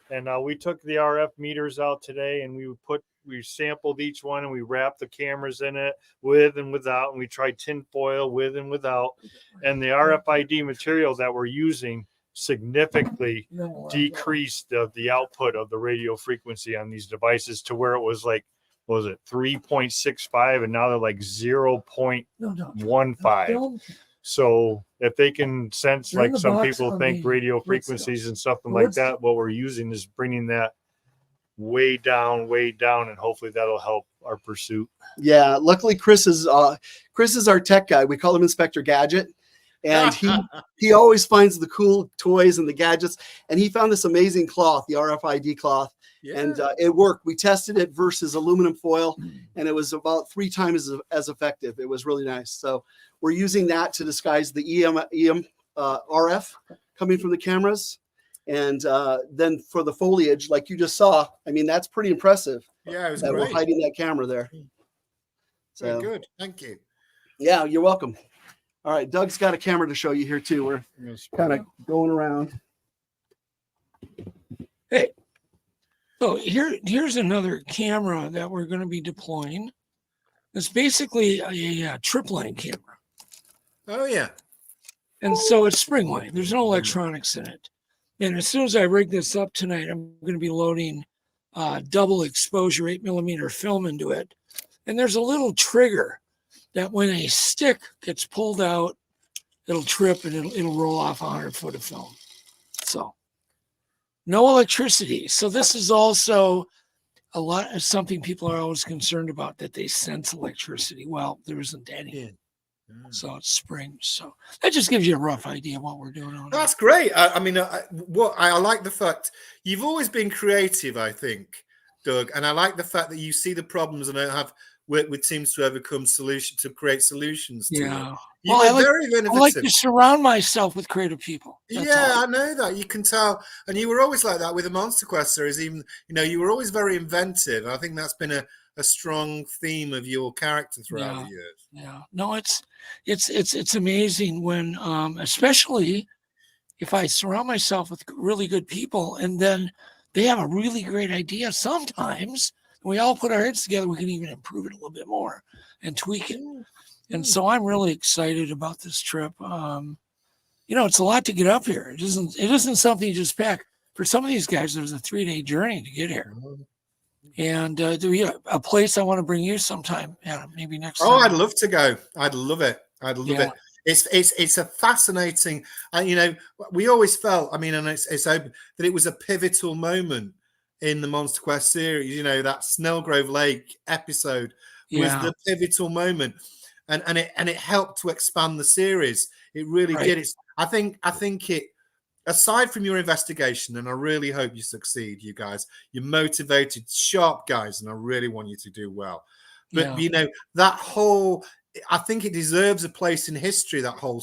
And we took the RF meters out today and we sampled each one and we wrapped the cameras in it with and without. And we tried tin foil with and without. And the RFID material that we're using significantly decreased the output of the radio frequency on these devices to where it was like, what was it, 3.65, and now they're like 0.15. So if they can sense, like some people think radio frequencies and something like that, what we're using is bringing that way down, and hopefully that'll help our pursuit. Yeah, luckily Chris is our tech guy. We call him Inspector Gadget. And he always finds the cool toys and the gadgets. And he found this amazing cloth, the RFID cloth. Yeah. And it worked. We tested it versus aluminum foil, and it was about 3 times as effective. It was really nice. So we're using that to disguise the EM RF coming from the cameras. And then for the foliage, like you just saw, I mean, that's pretty impressive. Yeah, it was that great. We're hiding that camera there. So good. Thank you. Yeah, you're welcome. All right, Doug's got a camera to show you here too. We're kind of going around. Hey, so here's another camera that we're going to be deploying. It's basically a trip line camera. Oh, yeah. And so it's spring line. There's no electronics in it. And as soon as I rig this up tonight, I'm going to be loading double exposure 8mm film into it. And there's a little trigger that when a stick gets pulled out, it'll trip and it'll roll off 100 foot of film. So no electricity. So this is also something people are always concerned about, that they sense electricity. Well, there isn't any. So it's spring. So that just gives you a rough idea of what we're doing on. That's great. I mean, I like the fact you've always been creative, I think, Doug, and I like the fact that you see the problems and don't have work with teams to overcome solutions, to create solutions. Yeah. You're very innovative. I like to surround myself with creative people. I know that. You can tell. And you were always like that with the Monster Quest series. Even, you were always very inventive. I think that's been a strong theme of your character throughout the years. Yeah. No, it's amazing when, especially if I surround myself with really good people and then they have a really great idea. Sometimes we all put our heads together, we can even improve it a little bit more and tweak it. And so I'm really excited about this trip. It's a lot to get up here. It isn't something you just pack. For some of these guys, there's a 3-day journey to get here. And do we have a place I want to bring you sometime, Adam? Maybe next time. Oh, I'd love to go. I'd love it. I'd love it. It's a fascinating, we always felt, and it's open, that it was a pivotal moment in the Monster Quest series. That Snelgrove Lake episode was the pivotal moment, and it helped to expand the series. It really did. I think it. Aside from your investigation, and I really hope you succeed, you guys. You're motivated, sharp guys, and I really want you to do well. But that whole, I think it deserves a place in history. That whole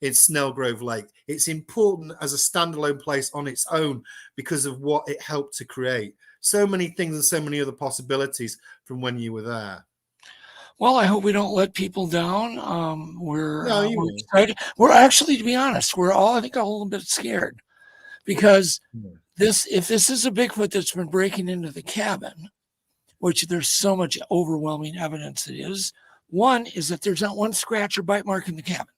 in Snelgrove Lake, it's important as a standalone place on its own because of what it helped to create. So many things and so many other possibilities from when you were there. Well, I hope we don't let people down. We're No, you we're won't. excited. We're actually, to be honest, we're all, I think, a little bit scared because if this is a Bigfoot that's been breaking into the cabin, which there's so much overwhelming evidence it is. One is that there's not one scratch or bite mark in the cabin.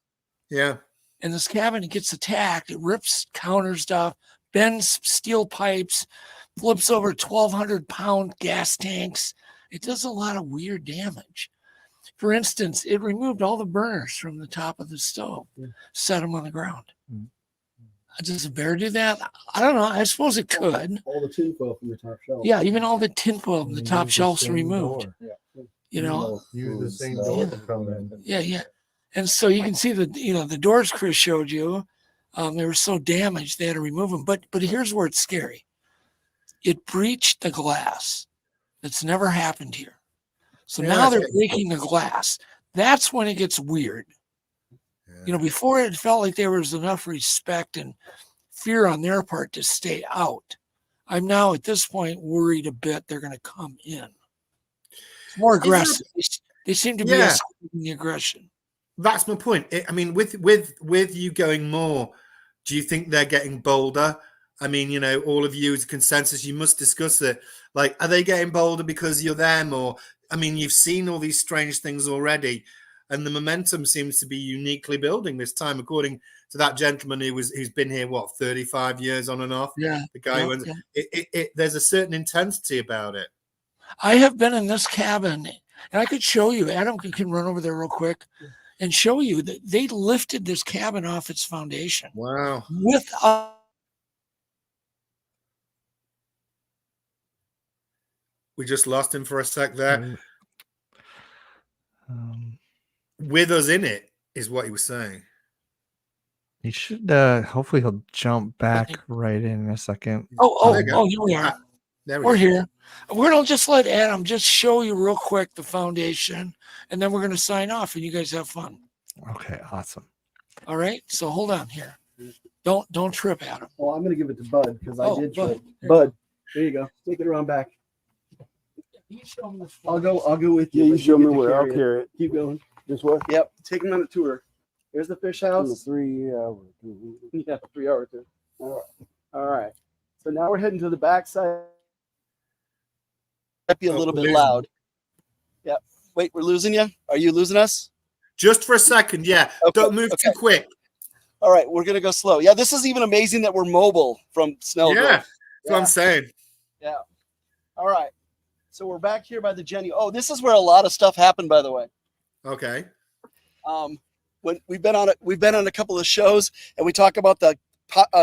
Yeah. In this cabin, it gets attacked. It rips counter stuff, bends steel pipes, flips over 1,200-pound gas tanks. It does a lot of weird damage. For instance, it removed all the burners from the top of the stove, set them on the ground. Does a bear do that? I don't know. I suppose it could. All the tinfoil from the top shelf. Yeah, even all the tinfoil from the top shelves removed. You know, Use the same door to come in. yeah. And so you can see the doors Chris showed you, they were so damaged they had to remove them. But here's where it's scary. It breached the glass. That's never happened here. So now they're breaking the glass. That's when it gets weird. You know, before it felt like there was enough respect and fear on their part to stay out. I'm now at this point worried a bit they're going to come in. It's more aggressive. They seem to be escalating the aggression. That's my point. I mean, with you going more, do you think they're getting bolder? I mean, you know, all of you as a consensus, you must discuss it. Like, are they getting bolder because you're them? Or, I mean, you've seen all these strange things already, and the momentum seems to be uniquely building this time, according to that gentleman who's been here, 35 years on and off? Yeah. The guy who there's a certain intensity about it. I have been in this cabin, and I could show you. Adam can run over there real quick and show you that they lifted this cabin off its foundation. Wow. We just lost him for a sec there. With us in it is what he was saying. He should hopefully he'll jump back right in a second. Oh, here we are. We're here. We're going to just let Adam just show you real quick the foundation, and then we're going to sign off, and you guys have fun. Okay, awesome. All right, so hold on here. Don't trip, Adam. Well, I'm going to give it to Bud because I did Bud. trip. Bud, there you go. Take it around back. I'll go with you. Yeah, you but show me get to where. I'll carry it. carry it. Keep going. This way. Yep. Take him on a tour. Here's the fish house. 3 hours. Yeah, 3 hours. All right. So now we're heading to the backside. Might be a little bit loud. Yeah. Wait, we're losing you? Are you losing us? Just for a second, yeah. Okay, Don't move too quick. All right, we're gonna go slow. Yeah, this is even amazing that we're mobile from Snelgrove. Yeah, that's what I'm saying. Yeah. All right. So we're back here by the Jenny. Oh, this is where a lot of stuff happened, by the way. Okay. When we've been on a couple of shows, and we talk about the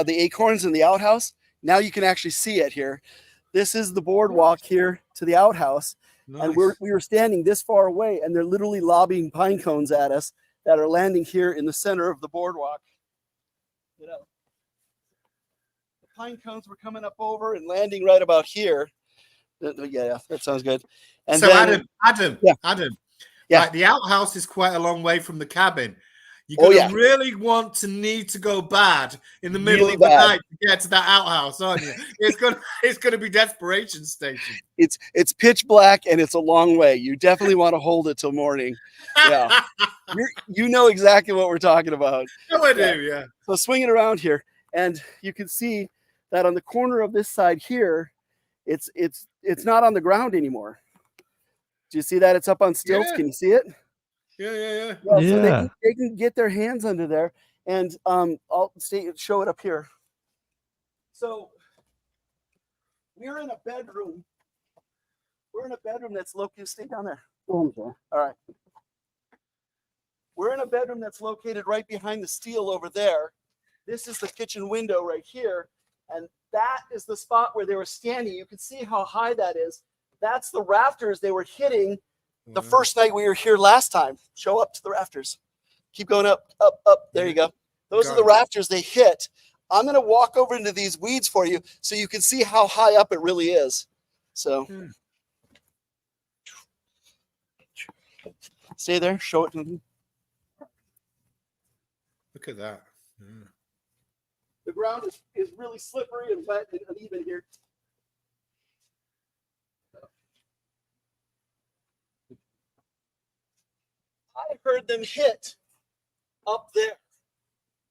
acorns in the outhouse. Now you can actually see it here. This is the boardwalk here to the outhouse, and we were standing this far away, and they're literally lobbing pine cones at us that are landing here in the center of the boardwalk. You know, the pine cones were coming up over and landing right about here. Yeah, that sounds good. And so then, Adam. Yeah. Like, the outhouse is quite a long way from the cabin. You're gonna really need to go bad in the middle of the night to get to that outhouse, aren't you? It's gonna be desperation station. It's pitch black and it's a long way. You definitely want to hold it till morning. Yeah, you know exactly what we're talking about. No, I do. Yeah. So swing it around here, and you can see that on the corner of this side here, it's not on the ground anymore. Do you see that? It's up on stilts. Yeah. Can you see it? Yeah. So they can get their hands under there, and I'll show it up here. So we're in a bedroom. We're in a bedroom that's located. Stay down there. Oh, I'm sorry. All right. We're in a bedroom that's located right behind the steel over there. This is the kitchen window right here, and that is the spot where they were standing. You can see how high that is. That's the rafters they were hitting the first night we were here last time. Show up to the rafters. Keep going up. There you go. Those are the rafters they hit. I'm going to walk over into these weeds for you so you can see how high up it really is. So stay there. Show it to them. Look at that. Yeah. The ground is really slippery and wet and uneven here. I heard them hit up there.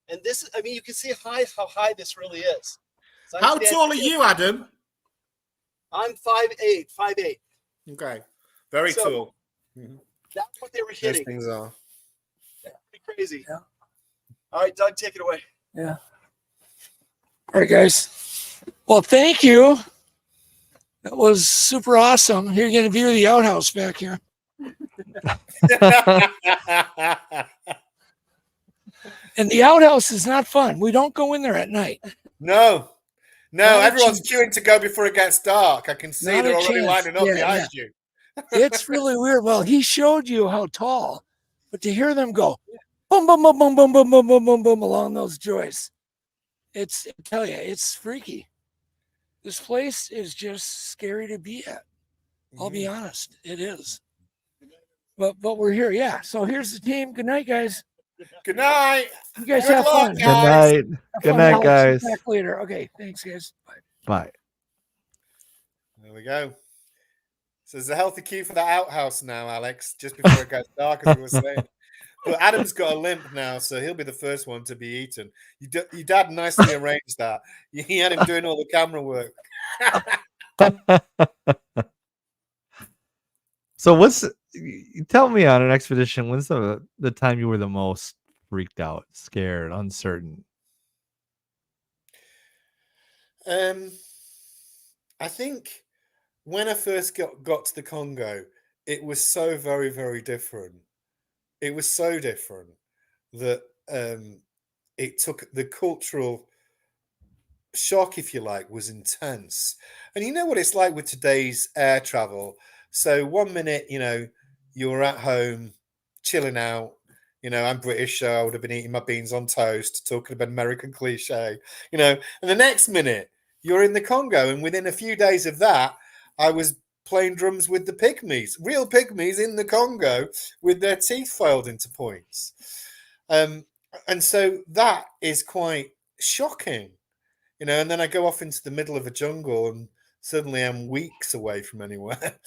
And this, I mean, you can see how high this really is. So How tall are you, Adam? I'm 5'8", 5'8". Okay, very So, tall. That's what they were Those hitting. things are. Pretty crazy. Yeah. All right, Doug, take it away. Yeah. All right, guys. Well, thank you. That was super awesome. You're going to view the outhouse back here. And the outhouse is not fun. We don't go in there at night. No, Not a everyone's chance. queuing to go before it gets dark. I can see Not they're a already chance. lining up Yeah, behind you. It's really weird. Well, he showed you how tall, but to hear them go boom, boom, boom, boom, boom, boom, boom, boom, boom, boom along those joists, I tell you, it's freaky. This place is just scary to be at. I'll be honest, it is. But we're here, yeah. So here's the team. Good night, guys. Good night. You guys Good have luck, fun. Good guys. night. Have Good fun. night, I'll see you guys. back later. Okay, thanks, guys. Bye. Bye. There we go. So there's a healthy queue for the outhouse now, Alex, just before it gets dark, as we were saying. But Adam's got a limp now, so he'll be the first one to be eaten. Your dad nicely arranged that. He had him doing all the camera work. So tell me on an expedition, when's the time you were the most freaked out, scared, uncertain? I think when I first got to the Congo, it was so very, very different. It was so different that it took the cultural shock, if you like, was intense. And you know what it's like with today's air travel. So 1 minute, you're at home, chilling out. I'm British, so I would have been eating my beans on toast, talking about American cliche, and the next minute you're in the Congo. And within a few days of that, I was playing drums with the pygmies, real pygmies in the Congo with their teeth filed into points. And so that is quite shocking, and then I go off into the middle of a jungle and suddenly I'm weeks away from anywhere.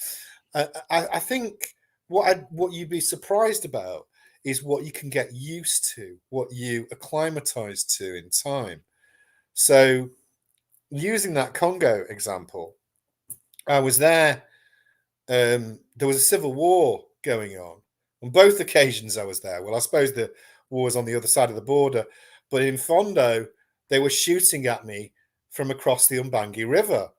I think what you'd be surprised about is what you can get used to, what you acclimatize to in time. So using that Congo example, I was there. There was a civil war going on both occasions I was there. Well, I suppose the war was on the other side of the border, but in Fondo, they were shooting at me from across the Umbangi River,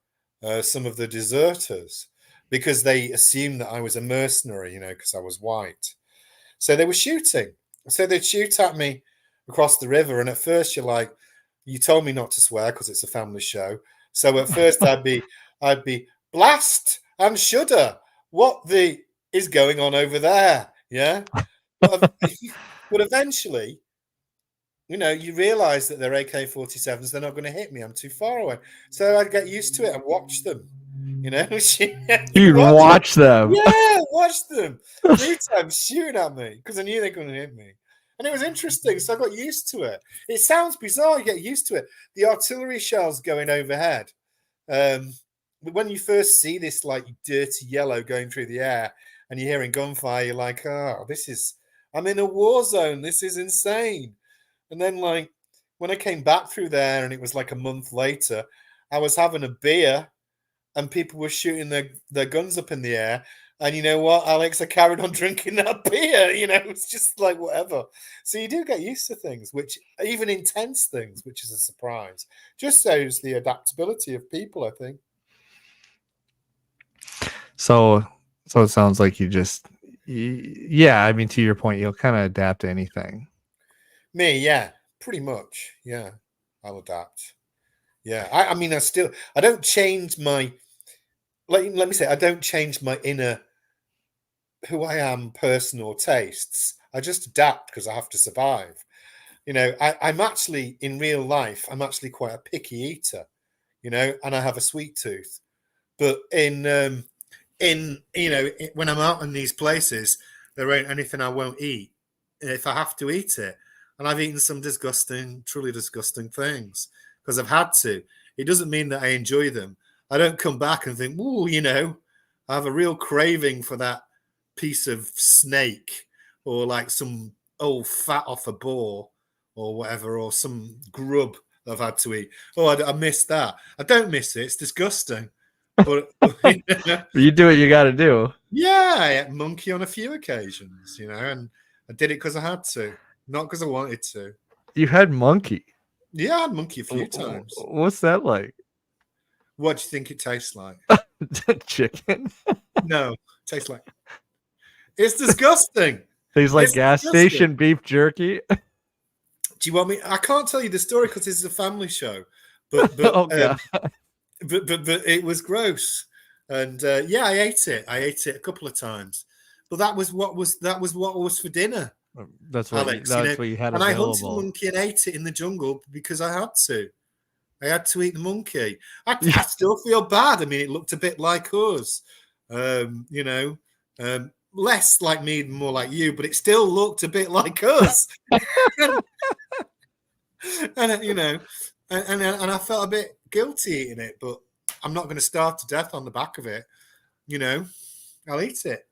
some of the deserters, because they assumed that I was a mercenary, because I was white. So they were shooting. So they'd shoot at me across the river. And at first you're like, you told me not to swear because it's a family show. So at first I'd be blast and shudder. What the is going on over there? Yeah. But eventually, you realize that they're AK-47s. They're not going to hit me. I'm too far away. So I'd get used to it and watch them. You'd watch them. Yeah, watch them 3 times shooting at me because I knew they couldn't hit me. And it was interesting. So I got used to it. It sounds bizarre. You get used to it. The artillery shells going overhead. When you first see this like dirty yellow going through the air and you're hearing gunfire, you're like, oh, I'm in a war zone. This is insane. And then like when I came back through there and it was like a month later, I was having a beer and people were shooting their guns up in the air. And you know what, Alex, I carried on drinking that beer. It's just like whatever. So you do get used to things, which even intense things, which is a surprise. Just shows the adaptability of people, I think. So it sounds like to your point, you'll kind of adapt to anything. Me, yeah, pretty much. Yeah, I'll adapt. Yeah, I don't change my, let me say, I don't change my inner, who I am, personal tastes. I just adapt because I have to survive. I'm actually, in real life, I'm actually quite a picky eater, and I have a sweet tooth. But when I'm out in these places, there ain't anything I won't eat if I have to eat it. And I've eaten some truly disgusting things because I've had to. It doesn't mean that I enjoy them. I don't come back and think, I have a real craving for that piece of snake or like some old fat off a boar or whatever, or some grub I've had to eat. Oh, I missed that. I don't miss it. It's disgusting. But You do what you got to do. yeah, I ate monkey on a few occasions, and I did it because I had to, not because I wanted to. You had monkey. Yeah, I had monkey a few times. What's that like? What do you think it tastes like? Chicken. No, it tastes like. It's disgusting. Tastes like It's gas disgusting. station beef jerky. Do you want me? I can't tell you the story because this is a family show, but Oh, God. but it was gross, and yeah, I ate it. I ate it a couple of times, but that was what was for dinner. That's what Alex, what you had and I hunted available. monkey and ate it in the jungle because I had to. I had to eat the monkey. I still feel bad. I mean, it looked a bit like us, less like me, more like you, but it still looked a bit like us. and I felt a bit guilty eating it, but I'm not going to starve to death on the back of it. I'll eat it.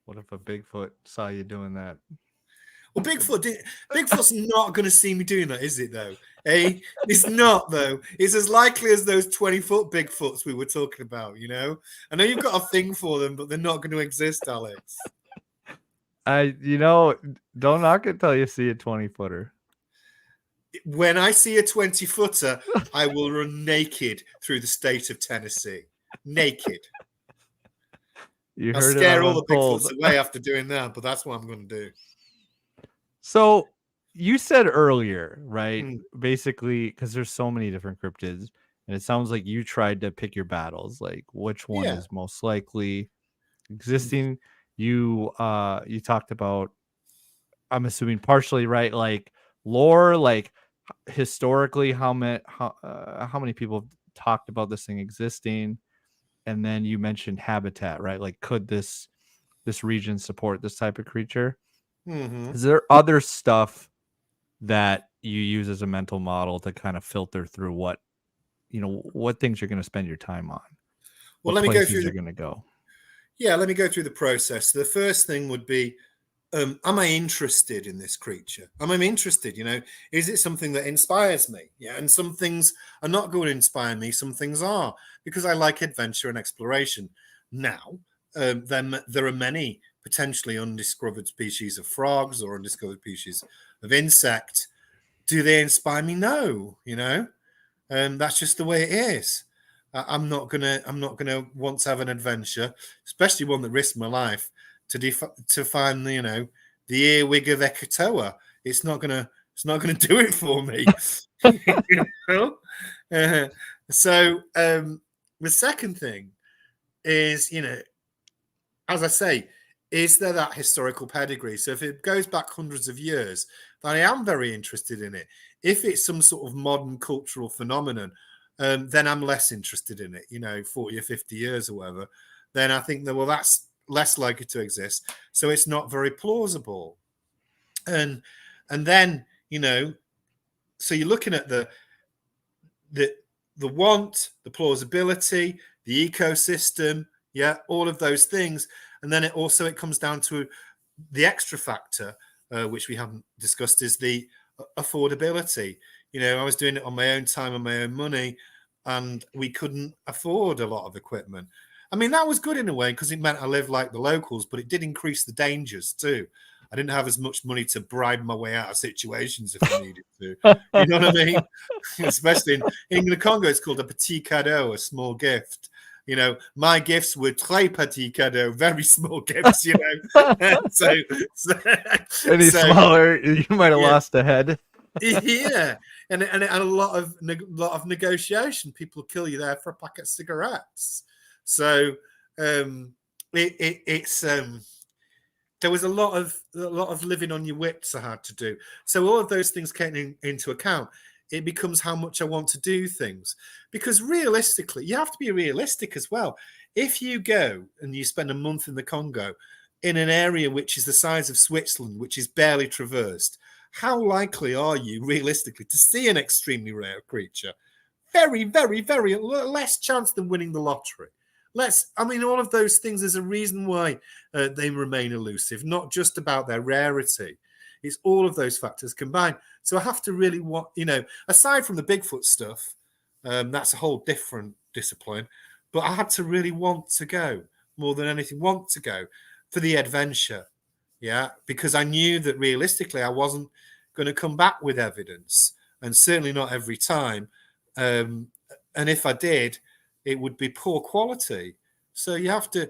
What if a Bigfoot saw you doing that? Well, Bigfoot's not going to see me doing that, is it, though? It's not, though. It's as likely as those 20-foot Bigfoots we were talking about, I know you've got a thing for them, but they're not going to exist, Alex. Don't knock it till you see a 20-footer. When I see a 20-footer, I will run naked through the state of Tennessee. Naked. You I'll heard scare it all the Untold. Bigfoots away after doing that, but that's what I'm going to do. So you said earlier, right? Mm. Basically, because there's so many different cryptids, and it sounds like you tried to pick your battles, like which one is most likely existing. You talked about, I'm assuming partially, right? Like lore, like historically, how many people have talked about this thing existing, and then you mentioned habitat, right? Like, could this region support this type of creature? Mm-hmm. Is there other stuff that you use as a mental model to kind of filter through what things you're going to spend your time on? Well, what let me go places through. You're going to go. Yeah, let me go through the process. The first thing would be, am I interested in this creature? Am I interested? Is it something that inspires me? Yeah, and some things are not going to inspire me. Some things are, because I like adventure and exploration. Now, then there are many potentially undiscovered species of frogs or undiscovered species of insect. Do they inspire me? No, that's just the way it is. I'm not gonna want to have an adventure, especially one that risks my life to find the earwig of Ekatoa. It's not gonna do it for me. So the second thing is, as I say, is there that historical pedigree? So if it goes back hundreds of years, then I am very interested in it. If it's some sort of modern cultural phenomenon, then I'm less interested in it, 40 or 50 years or whatever. Then I think that, well, that's less likely to exist. So it's not very plausible. And then, so you're looking at the want, the plausibility, the ecosystem, all of those things. And then it comes down to the extra factor, which we haven't discussed, is the affordability. I was doing it on my own time and my own money, and we couldn't afford a lot of equipment. I mean, that was good in a way because it meant I lived like the locals, but it did increase the dangers too. I didn't have as much money to bribe my way out of situations if I needed to. You know what I mean? Especially in the Congo, it's called a petit cadeau, a small gift. My gifts were très petit cadeau, very small gifts, so Any smaller, you might have lost a head. Yeah, and a lot of negotiation. People kill you there for a packet of cigarettes. So it's there was a lot of living on your wits I had to do. So all of those things came into account. It becomes how much I want to do things, because realistically, you have to be realistic as well. If you go and you spend a month in the Congo in an area which is the size of Switzerland, which is barely traversed, how likely are you realistically to see an extremely rare creature? Very, very, very less chance than winning the lottery. All of those things, there's a reason why they remain elusive, not just about their rarity. It's all of those factors combined. So I have to really want, aside from the Bigfoot stuff, that's a whole different discipline. But I had to really want to go more than anything, want to go for the adventure. Yeah, because I knew that realistically I wasn't going to come back with evidence, and certainly not every time. And if I did, it would be poor quality. So you have to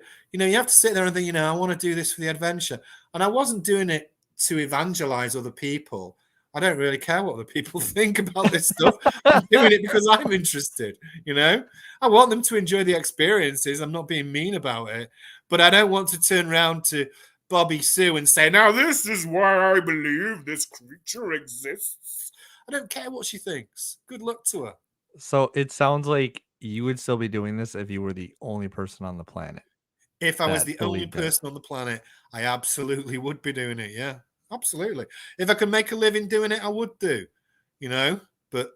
sit there and think, I want to do this for the adventure. And I wasn't doing it to evangelize other people. I don't really care what other people think about this stuff. I'm doing it because I'm interested, I want them to enjoy the experiences. I'm not being mean about it, but I don't want to turn around to Bobby Sue and say, now this is why I believe this creature exists. I don't care what she thinks. Good luck to her. So it sounds like you would still be doing this if you were the only person on the planet. If I was the only believed it. person on the planet, I absolutely would be doing it. Yeah, absolutely. If I could make a living doing it, I would do, But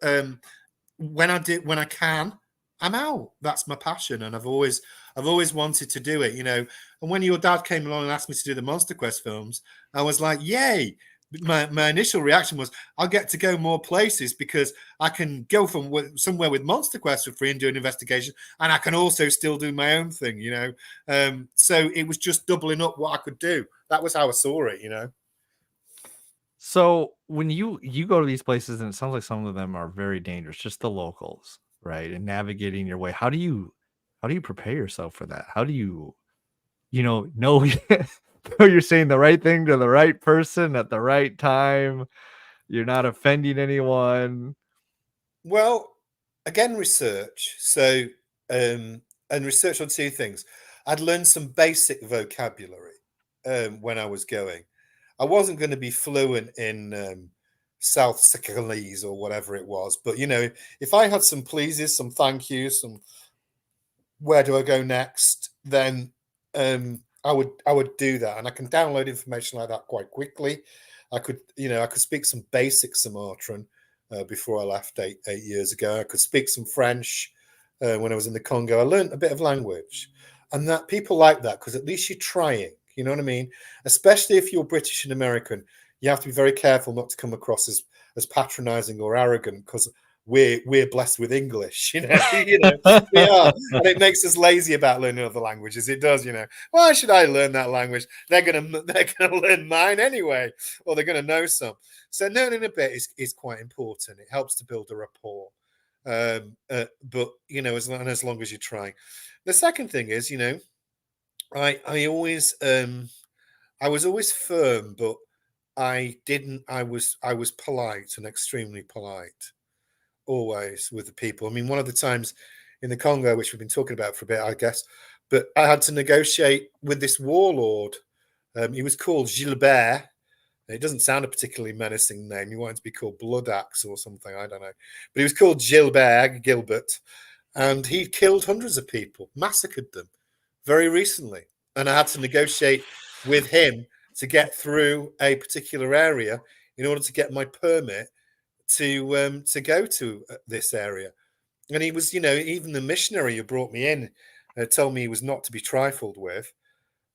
when I can, I'm out. That's my passion, and I've always wanted to do it, And when your dad came along and asked me to do the Monster Quest films, I was like, yay. My initial reaction was, I'll get to go more places because I can go from somewhere with Monster Quest for free and do an investigation, and I can also still do my own thing, So it was just doubling up what I could do. That was how I saw it, So when you go to these places, and it sounds like some of them are very dangerous, just the locals, right? And navigating your way, how do you prepare yourself for that? How do you, know you're saying the right thing to the right person at the right time? You're not offending anyone. Well, again, research. So, and research on two things. I'd learned some basic vocabulary when I was going. I wasn't going to be fluent in South Sicilese or whatever it was, but if I had some pleases, some thank yous, some where do I go next, then I would do that, and I can download information like that quite quickly. I could speak some basic Sumatran before I left eight years ago. I could speak some French when I was in the Congo. I learned a bit of language, and that people like that because at least you're trying. You know what I mean? Especially if you're British and American, you have to be very careful not to come across as patronizing or arrogant because we're blessed with English, we are, and it makes us lazy about learning other languages. It does, Why should I learn that language? They're gonna learn mine anyway, or they're gonna know some. So learning a bit is quite important. It helps to build a rapport. But as long as you're trying. The second thing is, I was always firm, but I was polite and extremely polite. Always with the people. I mean, one of the times in the Congo, which we've been talking about for a bit, I guess, but I had to negotiate with this warlord. He was called Gilbert. It doesn't sound a particularly menacing name. He wanted to be called Blood Axe or something. I don't know. But he was called Gilbert, and he killed hundreds of people, massacred them very recently. And I had to negotiate with him to get through a particular area in order to get my permit to go to this area. And he was, even the missionary who brought me in told me he was not to be trifled with.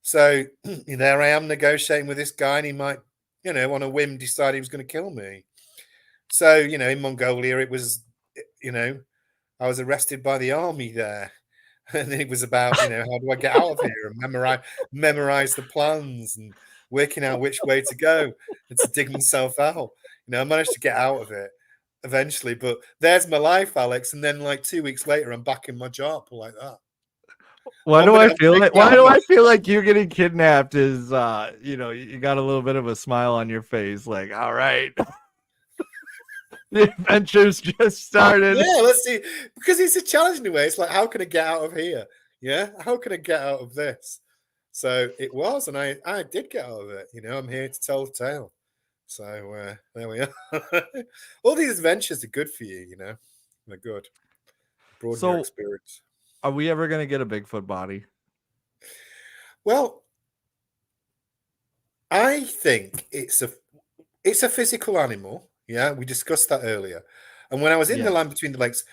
So there I am negotiating with this guy, and he might, on a whim decide he was going to kill me. So, in Mongolia, it was, I was arrested by the army there. And it was about, how do I get out of here and memorize the plans and working out which way to go and to dig myself out. I managed to get out of it eventually, but there's my life, Alex. And then 2 weeks later, I'm back in my job like that. Why do I feel like you getting kidnapped is, you got a little bit of a smile on your face. Like, all right, the adventure's just started. Yeah, let's see. Because it's a challenge in a way. It's like, how can I get out of here? Yeah. How can I get out of this? So it was, and I did get out of it. I'm here to tell the tale. So there we are. All these adventures are good for you, They're good. Broaden your experience. Are we ever going to get a Bigfoot body? Well, I think it's a physical animal. Yeah, we discussed that earlier. And when I was in the Land Between the Lakes,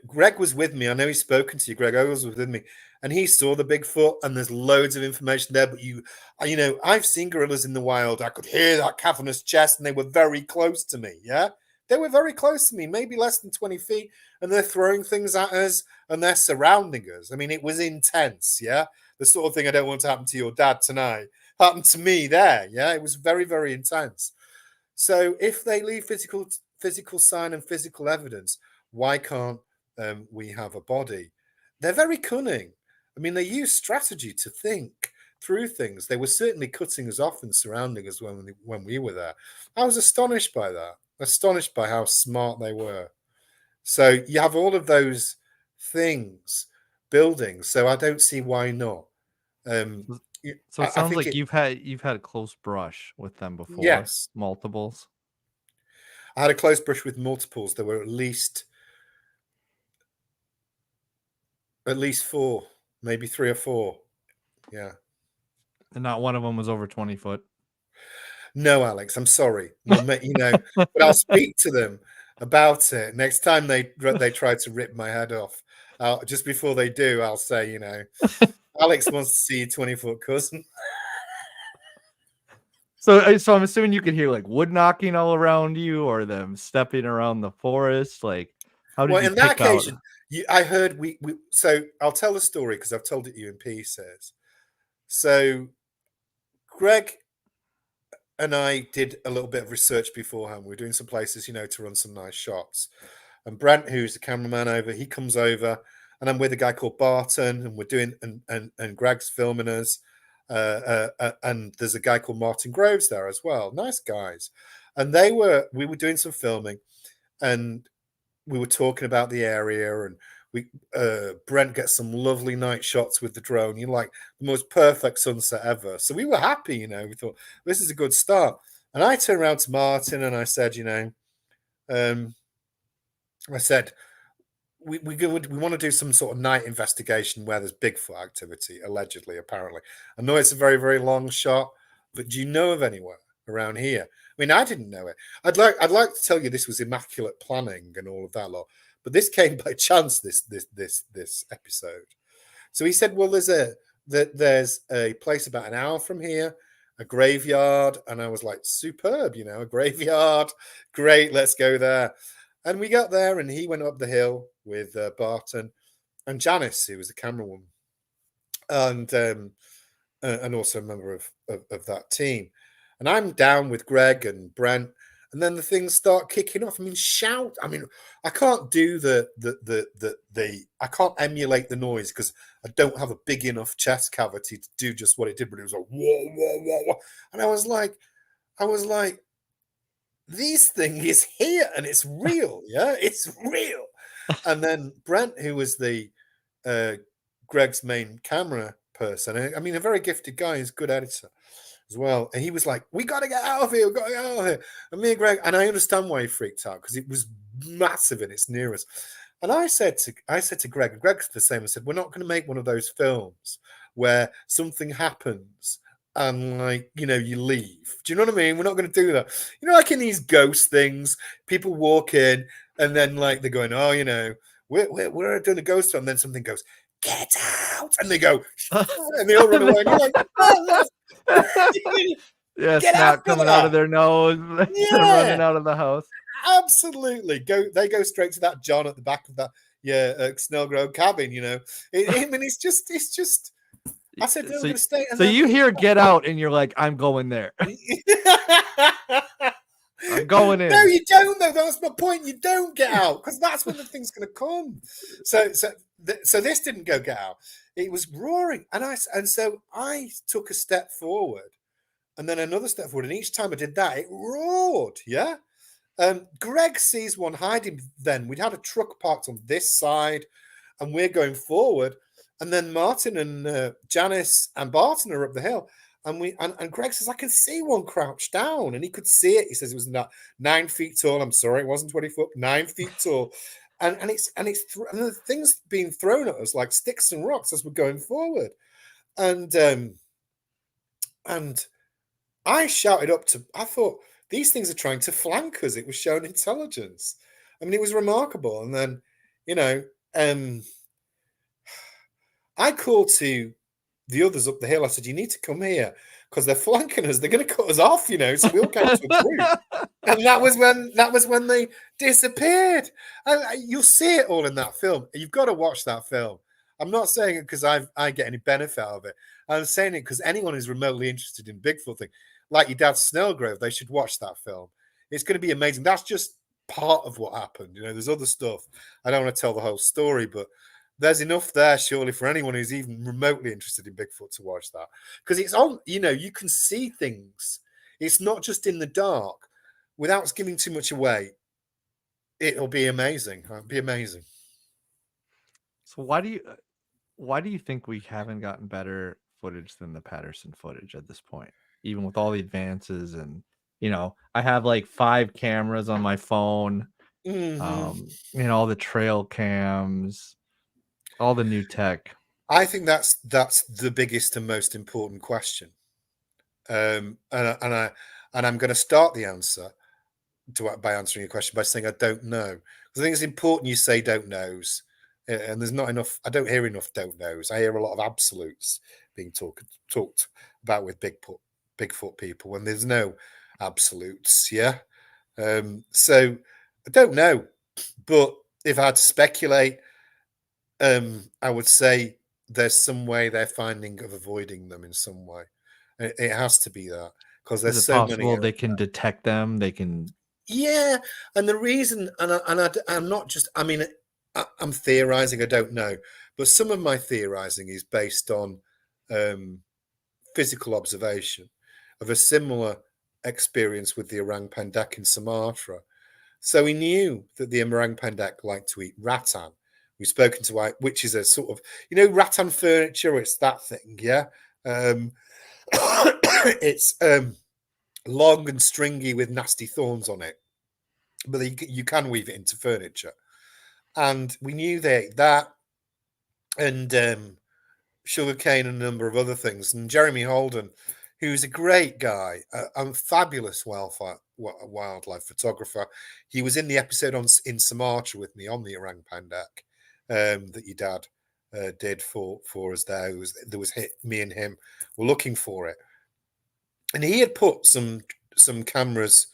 Greg was with me. I know he's spoken to you. Greg Ogles was with me, and he saw the Bigfoot, and there's loads of information there. But I've seen gorillas in the wild. I could hear that cavernous chest, and they were very close to me. Yeah, they were very close to me, maybe less than 20 feet, and they're throwing things at us, and they're surrounding us. I mean, it was intense. Yeah, the sort of thing I don't want to happen to your dad tonight happened to me there. Yeah, it was very, very intense. So if they leave physical sign and physical evidence, why can't we have a body? They're very cunning. I mean, they use strategy to think through things. They were certainly cutting us off and surrounding us when we were there. I was astonished by that, astonished by how smart they were. So you have all of those things building. So I don't see why not. So it sounds like you've had a close brush with them before. Yes, multiples. I had a close brush with multiples. There were at least 4, maybe 3 or 4. Yeah. And not one of them was over 20 foot. No, Alex, I'm sorry. Well, but I'll speak to them about it next time they try to rip my head off. Just before they do, I'll say, Alex wants to see your 20-foot cousin. So I'm assuming you could hear like wood knocking all around you, or them stepping around the forest. Like, how did you in that pick out? occasion, I heard we. So I'll tell the story because I've told it you in pieces. So Greg and I did a little bit of research beforehand. We were doing some places, to run some nice shots. And Brent, who's the cameraman over, he comes over, and I'm with a guy called Barton, and we're doing and Greg's filming us. And there's a guy called Martin Groves there as well. Nice guys. And we were doing some filming, and we were talking about the area, and Brent gets some lovely night shots with the drone. Like the most perfect sunset ever. So we were happy, we thought this is a good start. And I turned around to Martin and I said, we want to do some sort of night investigation where there's Bigfoot activity, allegedly, apparently. I know it's a very, very long shot, but do you know of anywhere around here? I mean, I didn't know it. I'd like to tell you this was immaculate planning and all of that lot, but this came by chance. This episode. So he said, well, there's a place about an hour from here, a graveyard, and I was like, superb, a graveyard, great, let's go there. And we got there, and he went up the hill with Barton and Janice, who was the camerawoman, and also a member of that team. And I'm down with Greg and Brent, and then the things start kicking off. I mean, shout. I mean, I can't do I can't emulate the noise because I don't have a big enough chest cavity to do just what it did. But it was like whoa, whoa, whoa, whoa. And I was like. This thing is here and it's real. Yeah, it's real. And then Brent, who was the Greg's main camera person, I mean, a very gifted guy, he's a good editor as well. And he was like, we got to get out of here. We got to get out of here. And me and Greg, and I understand why he freaked out because it was massive and it's near us. And I said to Greg, and Greg's the same, I said, we're not going to make one of those films where something happens and you leave. Do you know what I mean? We're not going to do that. Like in these ghost things, people walk in and then they're going, oh, we're doing a ghost film, and then something goes, get out, and they go, and they all run away. And you're like, oh, yeah, snot coming out of their nose. Yeah. They're running out of the house. Absolutely. They go straight to that John at the back of that Snelgrove Cabin. I mean, it's just. I said, we're going to stay. So you hear "get out" and you're like, "I'm going there. I'm going in." No, you don't. Though that's my point. You don't get out because that's when the thing's going to come. So this didn't get out. It was roaring, and so I took a step forward, and then another step forward, and each time I did that, it roared. Yeah. Greg sees one hiding. Then we'd had a truck parked on this side, and we're going forward. And then Martin and Janice and Barton are up the hill. And Greg says, I can see one crouched down. And he could see it. He says it was 9 feet tall. I'm sorry, it wasn't 20 foot, 9 feet tall. And the things being thrown at us like sticks and rocks as we're going forward. And I shouted I thought, these things are trying to flank us. It was showing intelligence. I mean, it was remarkable. And then You know, I called to the others up the hill. I said, you need to come here because they're flanking us. They're going to cut us off, you know. So we all came to a group. And that was when they disappeared. You'll see it all in that film. You've got to watch that film. I'm not saying it because I get any benefit out of it. I'm saying it because anyone who's remotely interested in Bigfoot thing, like your dad's Snelgrove, they should watch that film. It's going to be amazing. That's just part of what happened. You know, there's other stuff. I don't want to tell the whole story, but there's enough there, surely, for anyone who's even remotely interested in Bigfoot to watch that. Because it's on, you know, you can see things. It's not just in the dark. Without giving too much away, it'll be amazing. It'll be amazing. So why do you think we haven't gotten better footage than the Patterson footage at this point? Even with all the advances, and you know, I have like 5 cameras on my phone, you know, all the trail cams, all the new tech. I think that's the biggest and most important question. And I'm going to start the answer by answering your question by saying I don't know. Because I think it's important you say don't knows. And there's not enough. I don't hear enough don't knows. I hear a lot of absolutes being talked about with Bigfoot people when there's no absolutes. Yeah. So I don't know, but if I had to speculate, I would say there's some way they're finding of avoiding them in some way. It has to be that because there's so many. They can detect them. They can. Yeah, and the reason, I'm not just. I mean, I'm theorizing. I don't know, but some of my theorizing is based on physical observation of a similar experience with the orang pendek in Sumatra. So we knew that the orang pendek liked to eat rattan. We've spoken to which is a sort of, you know, rattan furniture. It's that thing, yeah. It's long and stringy with nasty thorns on it, but you can weave it into furniture. And we knew they ate that, and sugarcane and a number of other things. And Jeremy Holden, who's a great guy, a fabulous wildlife photographer. He was in the episode in Sumatra with me on the orang pendek that your dad did for us there. Me and him were looking for it. And he had put some cameras.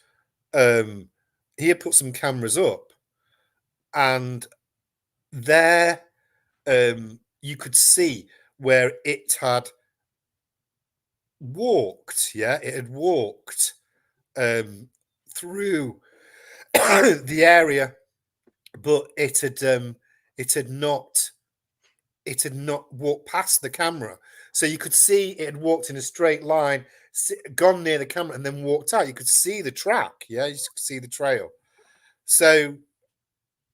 He had put some cameras up, and there you could see where it had walked. Yeah, it had walked through the area, but it had not walked past the camera. So you could see it had walked in a straight line, gone near the camera, and then walked out. You could see the track. Yeah, you could see the trail. So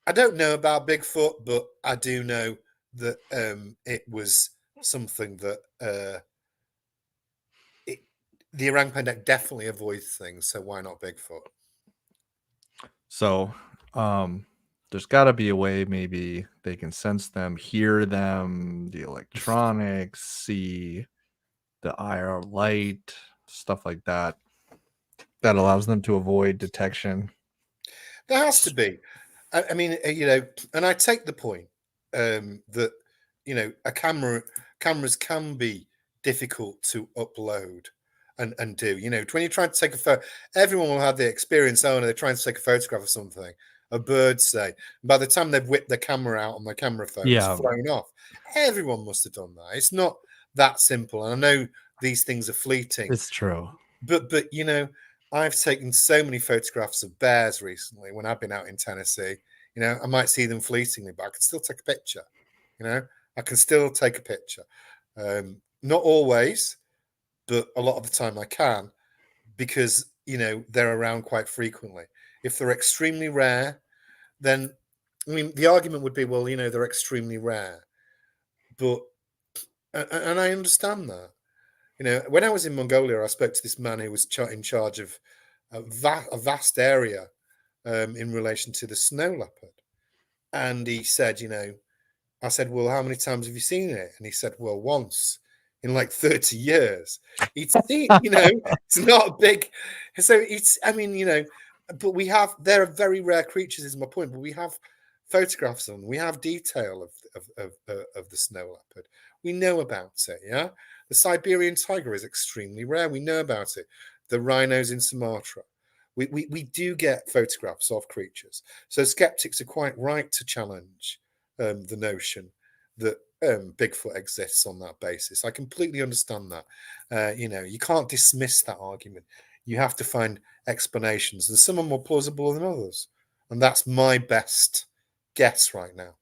I don't know about Bigfoot, but I do know that it was something that the orang pendek definitely avoids things. So why not Bigfoot? So there's got to be a way maybe they can sense them, hear them, the electronics, see the IR light, stuff like that, that allows them to avoid detection. There has to be. I mean, you know, and I take the point that, you know, cameras can be difficult to upload and do. You know, when you're trying to take a photo, everyone will have the experience. Oh, no, they're trying to take a photograph of something, a bird, say. By the time they've whipped the camera out on their camera phone, it's thrown off. Everyone must have done that. It's not that simple. And I know these things are fleeting. It's true. But you know, I've taken so many photographs of bears recently when I've been out in Tennessee. You know, I might see them fleetingly, but I can still take a picture. You know, I can still take a picture. Not always, but a lot of the time I can, because, you know, they're around quite frequently. If they're extremely rare, then, I mean, the argument would be, well, you know, they're extremely rare. But, and I understand that. You know, when I was in Mongolia, I spoke to this man who was in charge of a vast area in relation to the snow leopard. And he said, you know, I said, well, how many times have you seen it? And he said, well, once in like 30 years. He'd seen, you know, it's not big. So it's, I mean, you know, but they're very rare creatures is my point, but we have photographs on. We have detail of the snow leopard. We know about it. Yeah, the Siberian tiger is extremely rare. We know about it. The rhinos in Sumatra. We do get photographs of creatures. So skeptics are quite right to challenge the notion that Bigfoot exists on that basis. I completely understand that. You can't dismiss that argument. You have to find explanations, and some are more plausible than others. And that's my best guess right now.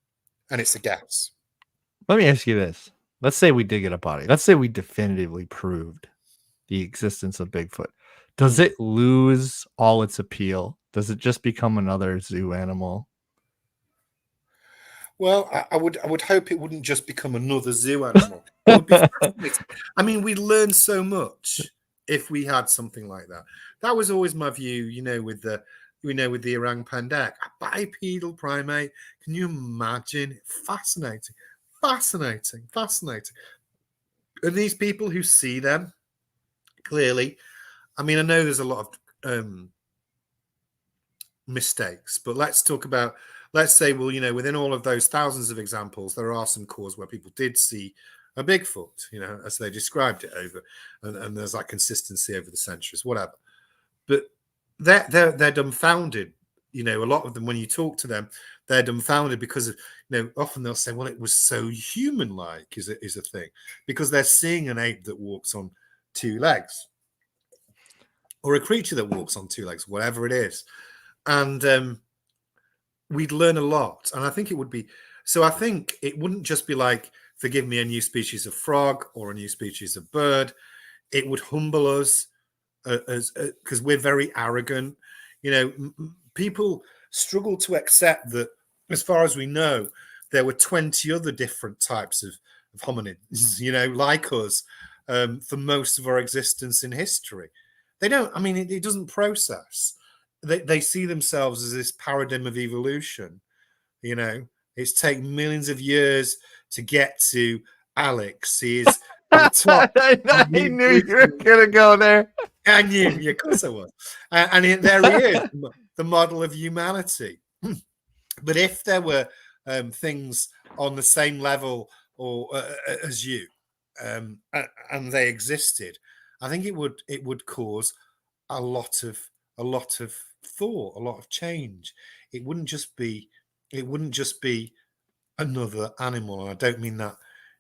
And it's a guess. Let me ask you this. Let's say we did get a body. Let's say we definitively proved the existence of Bigfoot. Does it lose all its appeal? Does it just become another zoo animal? Well, I would hope it wouldn't just become another zoo animal. It would be fascinating. I mean, we'd learn so much if we had something like that. That was always my view, with the orang pendek, a bipedal primate. Can you imagine? Fascinating. And these people who see them, clearly, I mean, I know there's a lot of mistakes, but let's say, well, within all of those thousands of examples, there are some cores where people did see a Bigfoot, as they described it over, and there's that consistency over the centuries, whatever. But they're dumbfounded. A lot of them, when you talk to them, they're dumbfounded because often they'll say, well, it was so human-like is a thing, because they're seeing an ape that walks on two legs, or a creature that walks on two legs, whatever it is. And we'd learn a lot. And I think it would be, so I think it wouldn't just be like, forgive me, a new species of frog or a new species of bird. It would humble us because we're very arrogant. People struggle to accept that, as far as we know, there were 20 other different types of hominids, like us, for most of our existence in history. They don't, it doesn't process. They see themselves as this paradigm of evolution. It's taken millions of years to get to Alex. He is at the top. I knew you were going to go there. I knew, of course I was. And there he is, the model of humanity. But if there were things on the same level or as you, and they existed, I think it would cause a lot of thought, a lot of change. It wouldn't just be another animal, and I don't mean that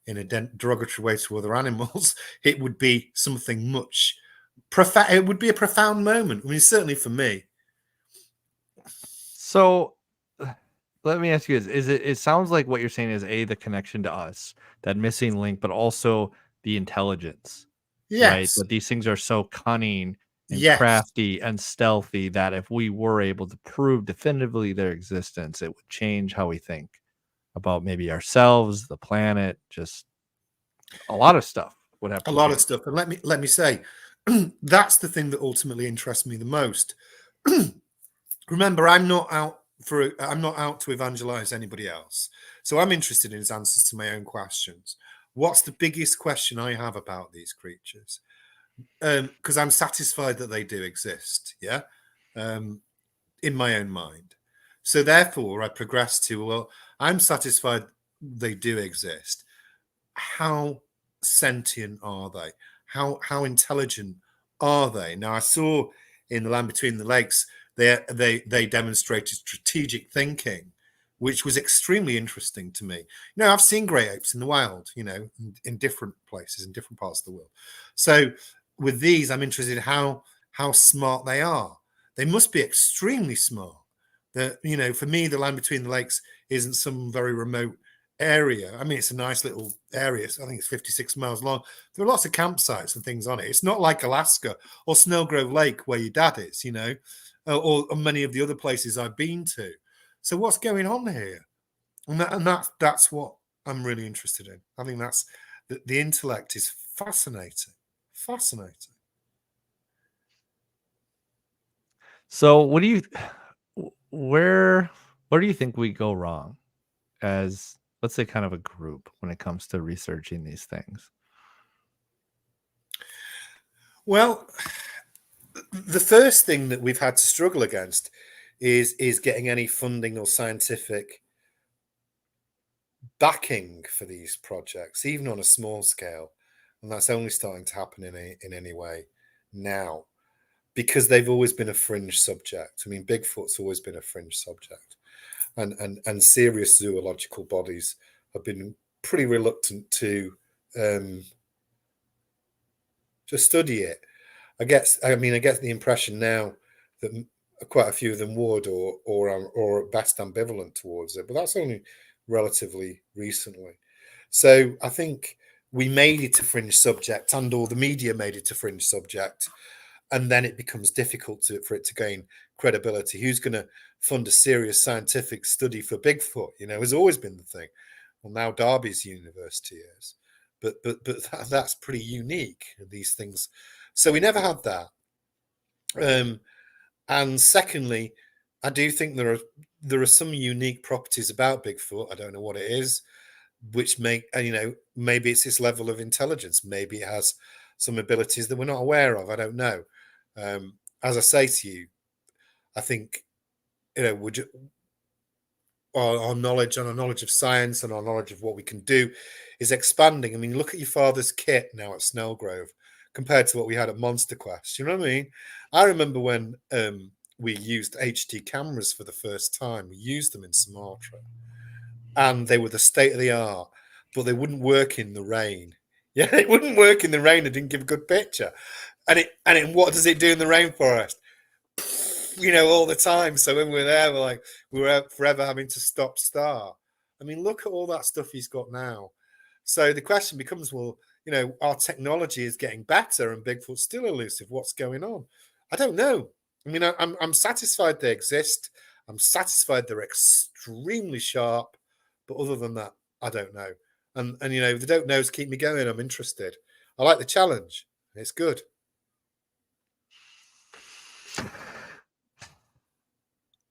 in a derogatory way to other animals. It would be something much profound. It would be a profound moment. Certainly for me. So let me ask you this. It sounds like what you're saying is the connection to us, that missing link, but also the intelligence. Yes. Right? That these things are so cunning and crafty and stealthy that if we were able to prove definitively their existence, it would change how we think about maybe ourselves, the planet, just a lot of stuff would have to a lot change. of stuff. And let me say, that's the thing that ultimately interests me the most. Remember, I'm not out to evangelize anybody else. So I'm interested in his answers to my own questions. What's the biggest question I have about these creatures? Because I'm satisfied that they do exist, in my own mind. So therefore, I progress to, well, I'm satisfied they do exist. How sentient are they? How intelligent are they? Now, I saw in The Land Between the Lakes, they demonstrated strategic thinking, which was extremely interesting to me. I've seen grey apes in the wild, in different places, in different parts of the world. So with these, I'm interested in how smart they are. They must be extremely smart. For me, The Land Between the Lakes isn't some very remote area. It's a nice little area. So I think it's 56 miles long. There are lots of campsites and things on it. It's not like Alaska or Snelgrove Lake where your dad is, or many of the other places I've been to. So what's going on here? And that's what I'm really interested in. I think that's the intellect is fascinating. So where do you think we go wrong as, let's say, kind of a group when it comes to researching these things? Well, the first thing that we've had to struggle against is getting any funding or scientific backing for these projects, even on a small scale, and that's only starting to happen in any way now, because they've always been a fringe subject. I mean, Bigfoot's always been a fringe subject, and serious zoological bodies have been pretty reluctant to study it. I get the impression now that quite a few of them would, or at best ambivalent towards it, but that's only relatively recently. So I think we made it a fringe subject, or the media made it a fringe subject, and then it becomes difficult for it to gain credibility. Who's going to fund a serious scientific study for Bigfoot? Has always been the thing. Well, now Derby's university is, but that's pretty unique, these things. So we never had that. And secondly, I do think there are some unique properties about Bigfoot. I don't know what it is, which maybe it's this level of intelligence. Maybe it has some abilities that we're not aware of. I don't know. As I say to you, I think our knowledge of science and our knowledge of what we can do is expanding. I mean, look at your father's kit now at Snelgrove compared to what we had at Monster Quest. You know what I mean? I remember when we used HD cameras for the first time. We used them in Sumatra, and they were the state of the art, but they wouldn't work in the rain. Yeah, it wouldn't work in the rain. It didn't give a good picture. And what does it do in the rainforest? All the time. So when we're there, we're forever having to start. I mean, look at all that stuff he's got now. So the question becomes, well, our technology is getting better and Bigfoot's still elusive. What's going on? I don't know. I mean, I'm satisfied they exist. I'm satisfied they're extremely sharp. But other than that, I don't know. And the don't knows keep me going. I'm interested. I like the challenge. It's good.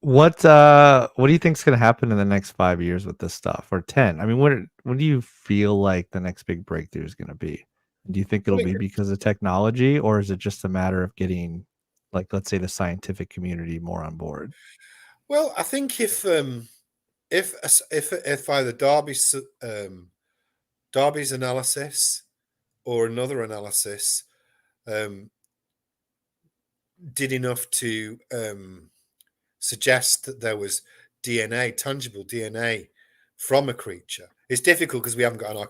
What do you think's going to happen in the next 5 years with this stuff, or 10? I mean, what do you feel like the next big breakthrough is going to be? Do you think it'll be because of technology, or is it just a matter of getting, like, let's say, the scientific community more on board? Well, I think if either Darby's analysis or another analysis did enough to suggest that there was DNA, tangible DNA from a creature. It's difficult because we haven't got an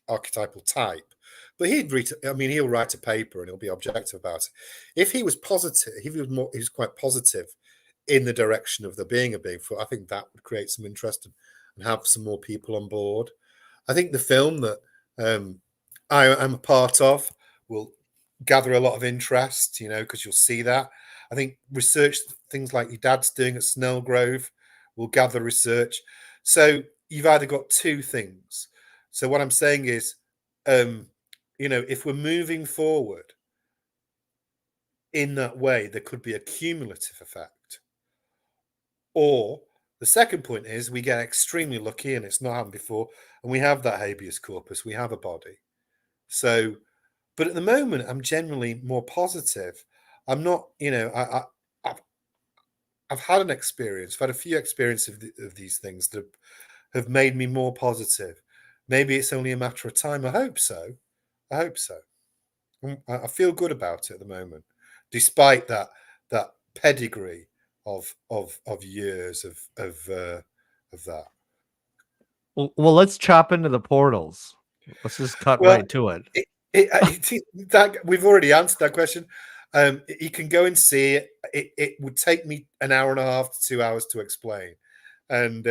archetypal type. But he'll write a paper and he'll be objective about it. If he was positive, he was quite positive in the direction of there being a Bigfoot, I think that would create some interest and have some more people on board. I think the film that I am a part of will gather a lot of interest, because you'll see that. I think research, things like your dad's doing at Snelgrove, will gather research. So you've either got two things. So what I'm saying is, if we're moving forward in that way, there could be a cumulative effect. Or the second point is we get extremely lucky and it's not happened before, and we have that habeas corpus, we have a body. So, but at the moment, I'm generally more positive. I'm not, I've had an experience. I've had a few experiences of these things that have made me more positive. Maybe it's only a matter of time. I hope so. I feel good about it at the moment, despite that pedigree of years of that. Well, let's chop into the portals. Let's just cut right to it. We've already answered that question. You can go and see it. It would take me an hour and a half to 2 hours to explain, and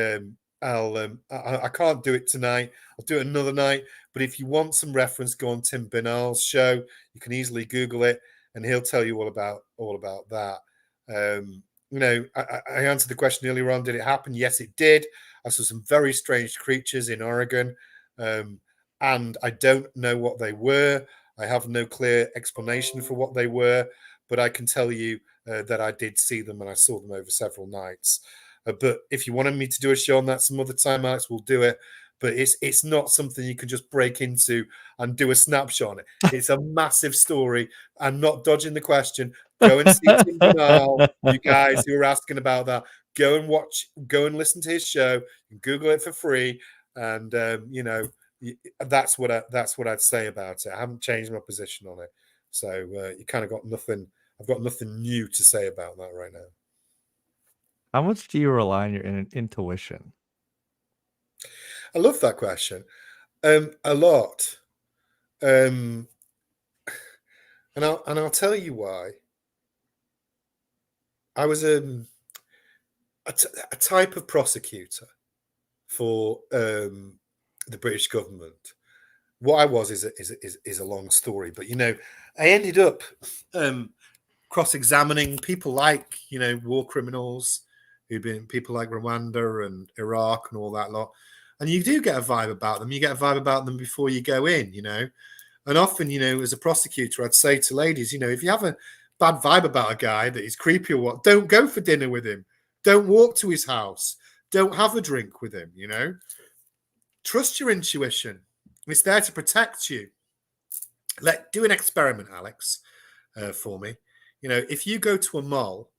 I can't do it tonight. I'll do it another night. But if you want some reference, go on Tim Bernal's show. You can easily Google it, and he'll tell you all about that. I answered the question earlier on. Did it happen? Yes, it did. I saw some very strange creatures in Oregon, and I don't know what they were. I have no clear explanation for what they were, but I can tell you that I did see them, and I saw them over several nights. But if you wanted me to do a show on that some other time, Alex, we'll do it. But it's not something you can just break into and do a snapshot on it. It's a massive story. I'm not dodging the question. Go and see Tim Bernal. You guys who are asking about that, go and listen to his show. Google it for free, and that's what I'd say about it. I haven't changed my position on it, so you kind of got nothing. I've got nothing new to say about that right now. How much do you rely on your intuition? I love that question. A lot. And I'll tell you why. I was a type of prosecutor for the British government. What I was is a long story, but I ended up cross-examining people like war criminals who've been people like Rwanda and Iraq and all that lot. And you do get a vibe about them. You get a vibe about them before you go in, And often, as a prosecutor, I'd say to ladies, if you have a bad vibe about a guy that is creepy or what, don't go for dinner with him. Don't walk to his house. Don't have a drink with him, Trust your intuition. It's there to protect you. Do an experiment, Alex, for me. If you go to a mall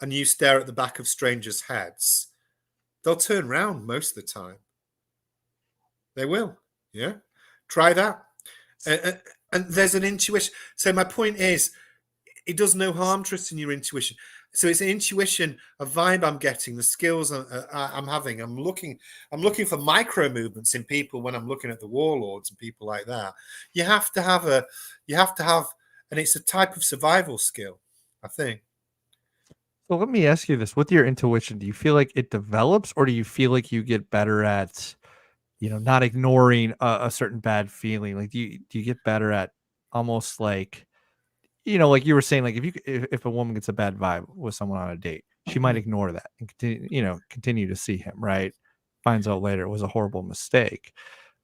and you stare at the back of strangers' heads, they'll turn round most of the time. They will. Yeah. Try that. And there's an intuition. So my point is, it does no harm trusting your intuition. So it's an intuition, a vibe I'm getting, the skills I'm having. I'm looking for micro movements in people when I'm looking at the warlords and people like that. You have to have, and it's a type of survival skill, I think. So let me ask you this: with your intuition, do you feel like it develops, or do you feel like you get better at, not ignoring a certain bad feeling? Like, do you get better at almost like, like you were saying, like if a woman gets a bad vibe with someone on a date, she might ignore that and continue to see him, right? Finds out later it was a horrible mistake.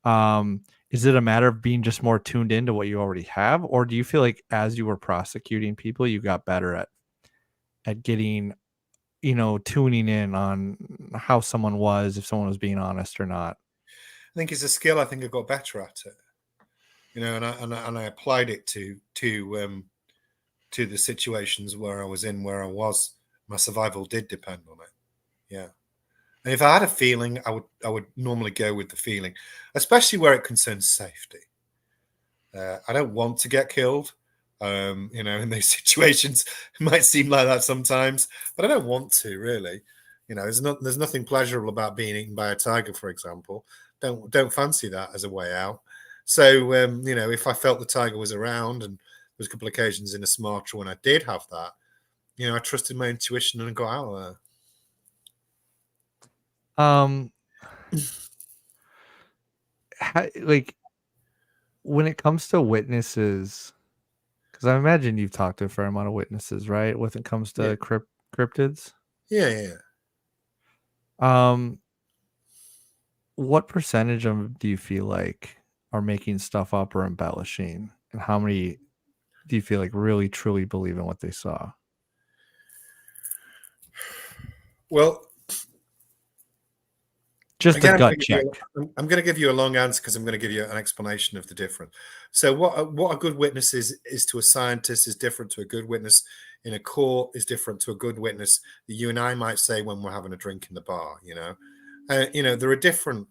Is it a matter of being just more tuned into what you already have, or do you feel like as you were prosecuting people, you got better at getting, tuning in on how someone was, if someone was being honest or not? I think it's a skill. I think I got better at it, and I applied it to the situations where I was in, where I was. My survival did depend on it. Yeah. And if I had a feeling, I would normally go with the feeling, especially where it concerns safety. I don't want to get killed. In these situations, it might seem like that sometimes, but I don't want to really. There's nothing pleasurable about being eaten by a tiger, for example. Don't fancy that as a way out. So, if I felt the tiger was around, and there was a couple of occasions in a Sumatra when I did have that, I trusted my intuition and got out of there. Like, when it comes to witnesses, because I imagine you've talked to a fair amount of witnesses, right? When it comes to cryptids. Yeah. What percentage of them do you feel like are making stuff up or embellishing, and how many do you feel like really truly believe in what they saw? Well, just again, a gut check. I'm going to give you a long answer because I'm going to give you an explanation of the difference. So what a good witness is to a scientist is different to a good witness in a court, is different to a good witness that you and I might say when we're having a drink in the bar. There are different,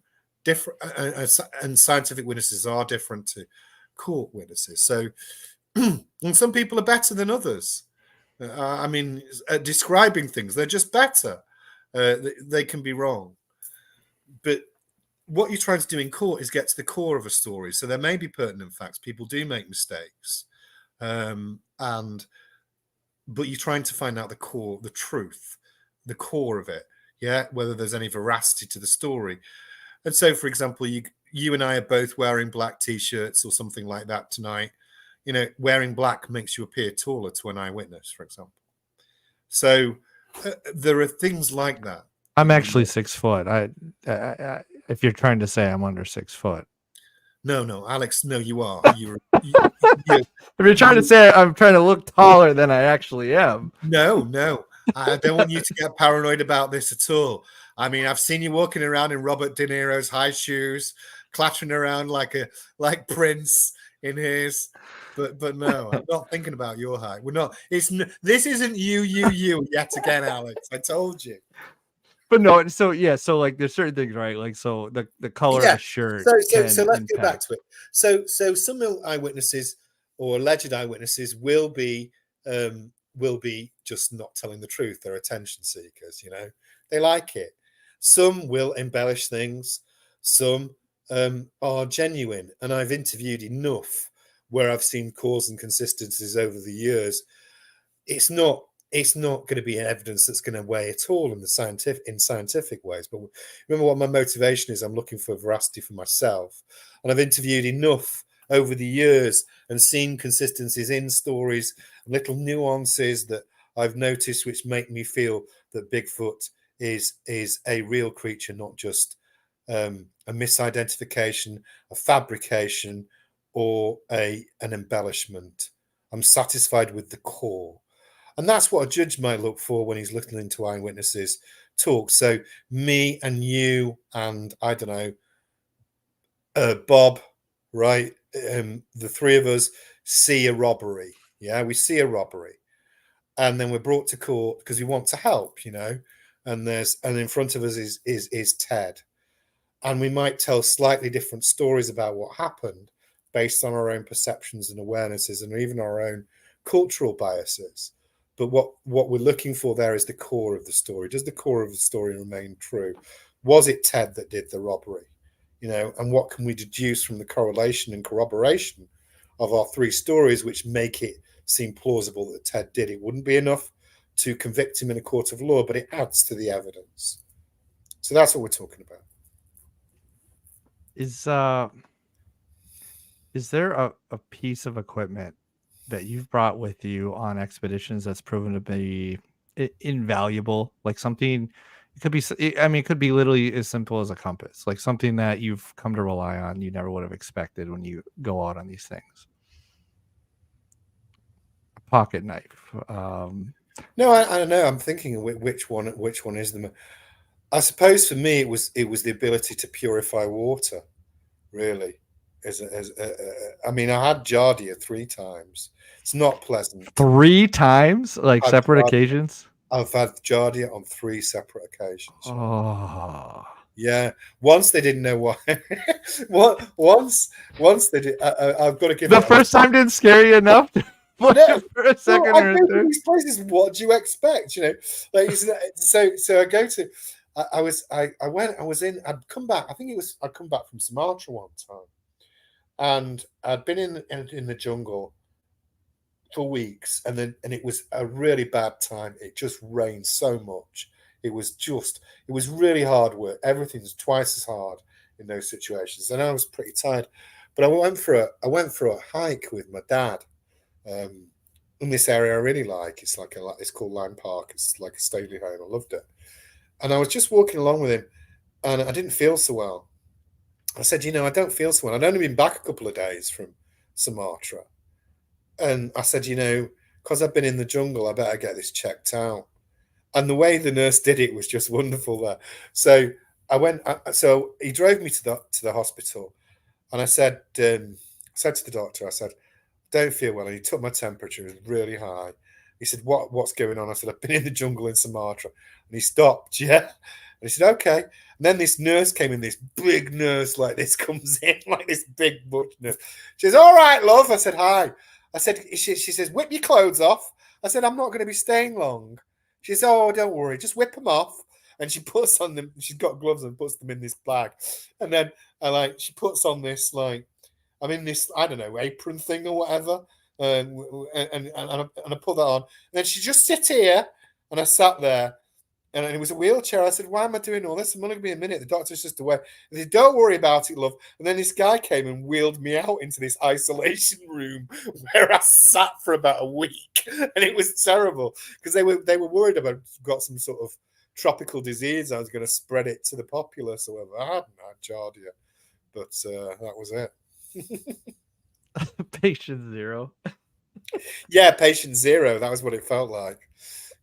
and scientific witnesses are different to court witnesses. So, and some people are better than others. At describing things, they're just better. They can be wrong. But what you're trying to do in court is get to the core of a story. So there may be pertinent facts. People do make mistakes. But you're trying to find out the core, the truth, the core of it. Yeah, whether there's any veracity to the story. And so, for example, you and I are both wearing black T-shirts or something like that tonight. Wearing black makes you appear taller to an eyewitness, for example. So there are things like that. I'm actually 6 foot. I if you're trying to say I'm under 6 foot. No, Alex. No, you are. If you're trying to say I'm trying to look taller than I actually am. No. I don't want you to get paranoid about this at all. I've seen you walking around in Robert De Niro's high shoes, clattering around like Prince in his. But no, I'm not thinking about your height. We're not. This isn't you yet again, Alex. I told you. But no, so yeah, so like there's certain things, right? Like so the color of Yeah. a shirt. So let's get impact. back to it. So some eyewitnesses or alleged eyewitnesses will be just not telling the truth. They're attention seekers, They like it. Some will embellish things. Some are genuine. And I've interviewed enough where I've seen cause and consistencies over the years. It's not going to be evidence that's going to weigh at all in scientific ways. But remember what my motivation is. I'm looking for veracity for myself. And I've interviewed enough over the years and seen consistencies in stories, little nuances that I've noticed which make me feel that Bigfoot is a real creature, not just a misidentification, a fabrication, or an embellishment. I'm satisfied with the core. And that's what a judge might look for when he's listening to eyewitnesses talk. So me and you and, I don't know, Bob, right? The three of us see a robbery. Yeah, we see a robbery. And then we're brought to court because we want to help, and in front of us is Ted. And we might tell slightly different stories about what happened based on our own perceptions and awarenesses and even our own cultural biases. But what we're looking for there is the core of the story. Does the core of the story remain true? Was it Ted that did the robbery? And what can we deduce from the correlation and corroboration of our three stories, which make it seem plausible that Ted did? It wouldn't be enough to convict him in a court of law, but it adds to the evidence. So that's what we're talking about. Is there a piece of equipment that you've brought with you on expeditions that's proven to be invaluable? Like something, it could be, it could be literally as simple as a compass, like something that you've come to rely on, you never would have expected when you go out on these things. A pocket knife. No, I don't know. I'm thinking which one is the. I suppose for me it was the ability to purify water, really. I had Giardia 3 times. It's not pleasant. 3 times, like separate occasions. I've had Giardia on 3 separate occasions. Oh, yeah. Once they didn't know why. once they did. I've got to give the first time didn't scare you enough. For a second or two. These places, what do you expect? Like so I go to. I'd come back. I'd come back from Sumatra one time. And I'd been in the jungle for weeks, and it was a really bad time. It just rained so much. It was really hard work. Everything's twice as hard in those situations, and I was pretty tired. But I went for a hike with my dad in this area I really like. It's called Lime Park. It's like a stately home. I loved it, and I was just walking along with him, and I didn't feel so well. I said, I don't feel so well. I'd only been back a couple of days from Sumatra. And I said, because I've been in the jungle, I better get this checked out. And the way the nurse did it was just wonderful there. So so he drove me to the hospital. And I said to the doctor, I said, don't feel well. And he took my temperature. It was really high. He said, what's going on? I said, I've been in the jungle in Sumatra. And he stopped, yeah. And he said, okay. And then this nurse came in, this big nurse like this comes in, like this big butch nurse. She says, all right, love. I said, hi. I said, she says, whip your clothes off. I said, I'm not going to be staying long. She says, oh, don't worry. Just whip them off. And she puts on them. She's got gloves and puts them in this bag. And then she puts on this, I'm in this, I don't know, apron thing or whatever. And I put that on. And then she just sit here. And I sat there. And it was a wheelchair. I said, why am I doing all this? I'm only going to be a minute. The doctor's just away. And he said, don't worry about it, love. And then this guy came and wheeled me out into this isolation room where I sat for about a week. And it was terrible because they were worried about got some sort of tropical disease. I was going to spread it to the populace or whatever. I hadn't had Giardia, but that was it. Patient 0. Yeah, patient 0. That was what it felt like.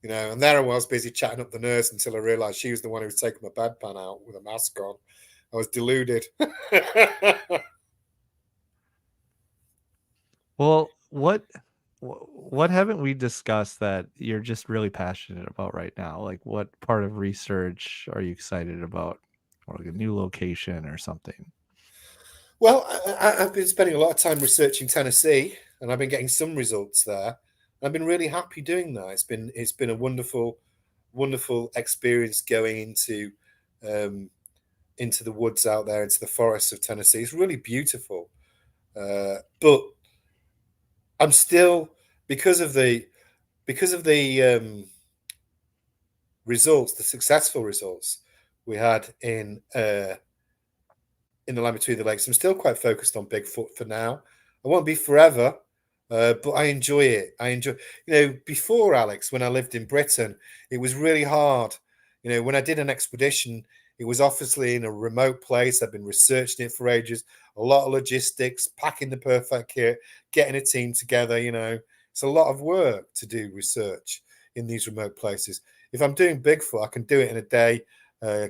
And there I was busy chatting up the nurse until I realised she was the one who was taking my bedpan out with a mask on. I was deluded. Well, what haven't we discussed that you're just really passionate about right now? Like, what part of research are you excited about, or like a new location or something? Well, I've been spending a lot of time researching Tennessee, and I've been getting some results there. I've been really happy doing that. It's been a wonderful experience going into the woods out there, into the forests of Tennessee. It's really beautiful, but I'm still because of the results, the successful results we had in the land between the lakes. I'm still quite focused on Bigfoot for now. I won't be forever, but I enjoy it. Before, Alex, when I lived in Britain, it was really hard. When I did an expedition, it was obviously in a remote place. I've been researching it for ages, a lot of logistics, packing the perfect kit, getting a team together. It's a lot of work to do research in these remote places. If I'm doing Bigfoot, I can do it in a day.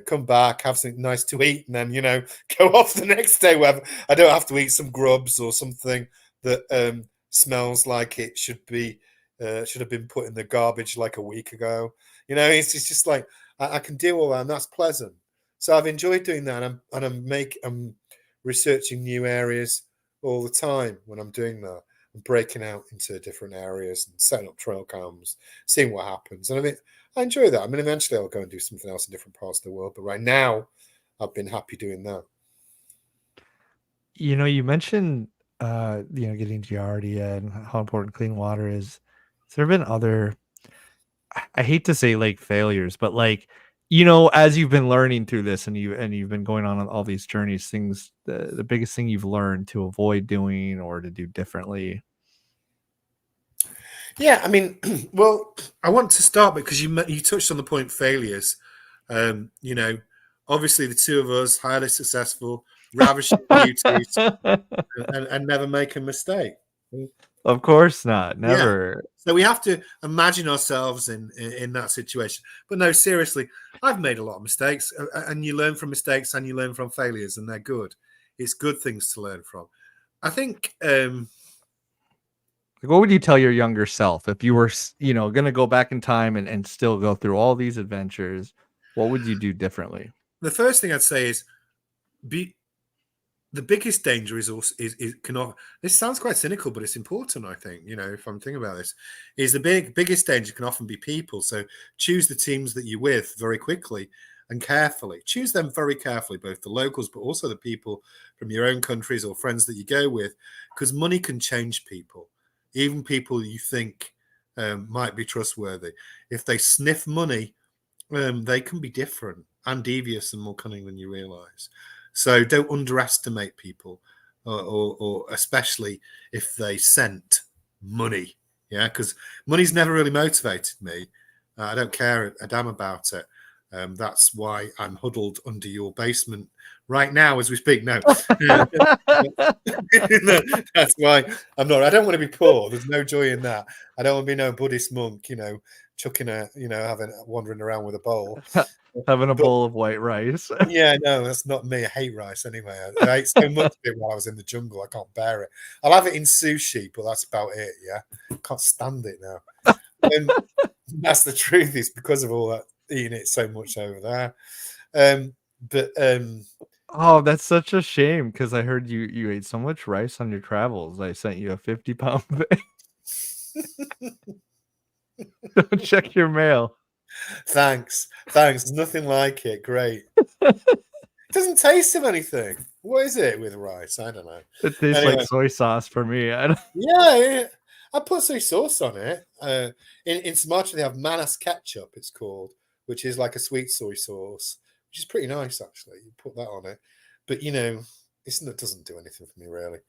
Come back, have something nice to eat, and then go off the next day. Wherever I don't have to eat some grubs or something that smells like it should have been put in the garbage like a week ago. It's just like I can do all that, and that's pleasant. So I've enjoyed doing that, and I'm researching new areas all the time when I'm doing that. I'm breaking out into different areas and setting up trail cams, seeing what happens, and I enjoy that. Eventually I'll go and do something else in different parts of the world, but right now I've been happy doing that. You mentioned getting Giardia and how important clean water is. Has there been other, I hate to say like failures, but like, as you've been learning through this and you've been going on all these journeys, the biggest thing you've learned to avoid doing or to do differently? Yeah, well, I want to start because you touched on the point failures. Obviously the two of us, highly successful, ravishing beauties, and never make a mistake. Of course not, never. Yeah. So we have to imagine ourselves in that situation. But no, seriously, I've made a lot of mistakes, and you learn from mistakes and you learn from failures, and they're good. It's good things to learn from. I think. What would you tell your younger self if you were, going to go back in time and still go through all these adventures? What would you do differently? The first thing I'd say is the biggest danger is this sounds quite cynical, but it's important. I think, if I'm thinking about this, is the biggest danger can often be people. So choose the teams that you're with very quickly and carefully. Choose them very carefully, both the locals, but also the people from your own countries or friends that you go with, because money can change people. Even people you think might be trustworthy. If they sniff money, they can be different and devious and more cunning than you realize. So don't underestimate people, or especially if they scent money. Yeah, because money's never really motivated me. I don't care a damn about it. That's why I'm huddled under your basement right now as we speak. No, that's why I'm not. I don't want to be poor. There's no joy in that. I don't want to be no Buddhist monk, chucking wandering around with a bowl. Having a bowl of white rice. Yeah, no, that's not me. I hate rice anyway. I ate so much of it while I was in the jungle. I can't bear it. I'll have it in sushi, but that's about it. Yeah, can't stand it now. And that's the truth. It's because of all that eating it so much over there. Oh, that's such a shame because I heard you ate so much rice on your travels. I sent you a 50-pound bag. Don't check your mail. Thanks. Nothing like it. Great. It doesn't taste of anything. What is it with rice? I don't know. It tastes like soy sauce for me. Yeah. I put soy sauce on it. In Sumatra, they have manas ketchup, it's called, which is like a sweet soy sauce, which is pretty nice, actually. You put that on it. But, it doesn't do anything for me, really.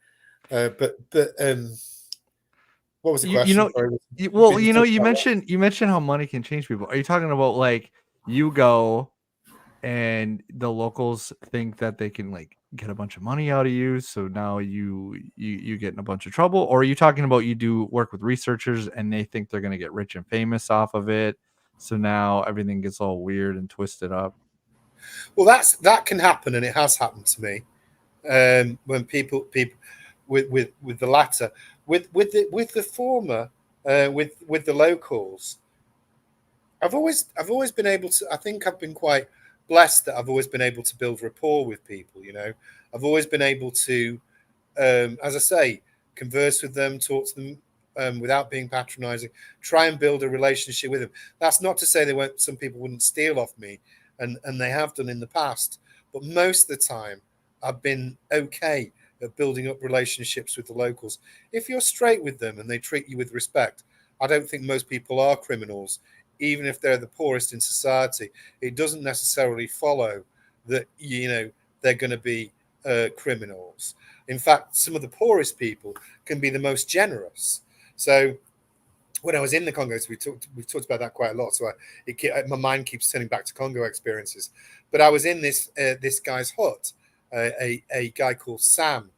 What was the question? You mentioned how money can change people. Are you talking about like you go and the locals think that they can like get a bunch of money out of you, so now you get in a bunch of trouble? Or are you talking about you do work with researchers and they think they're going to get rich and famous off of it, so now everything gets all weird and twisted up? Well, that can happen, and it has happened to me. When people with the latter, with the former, with the locals, I've always been able to. I think I've been quite blessed that I've always been able to build rapport with people. You know, I've always been able to, as I say, converse with them, talk to them without being patronizing, try and build a relationship with them. That's not to say some people wouldn't steal off me, and they have done in the past, but most of the time I've been okay at building up relationships with the locals. If you're straight with them and they treat you with respect, I don't think most people are criminals, even if they're the poorest in society. It doesn't necessarily follow that, you know, they're going to be criminals. In fact, some of the poorest people can be the most generous. So when I was in the Congo, so we've talked about that quite a lot. So my mind keeps turning back to Congo experiences. But I was in this guy's hut, a guy called Sam,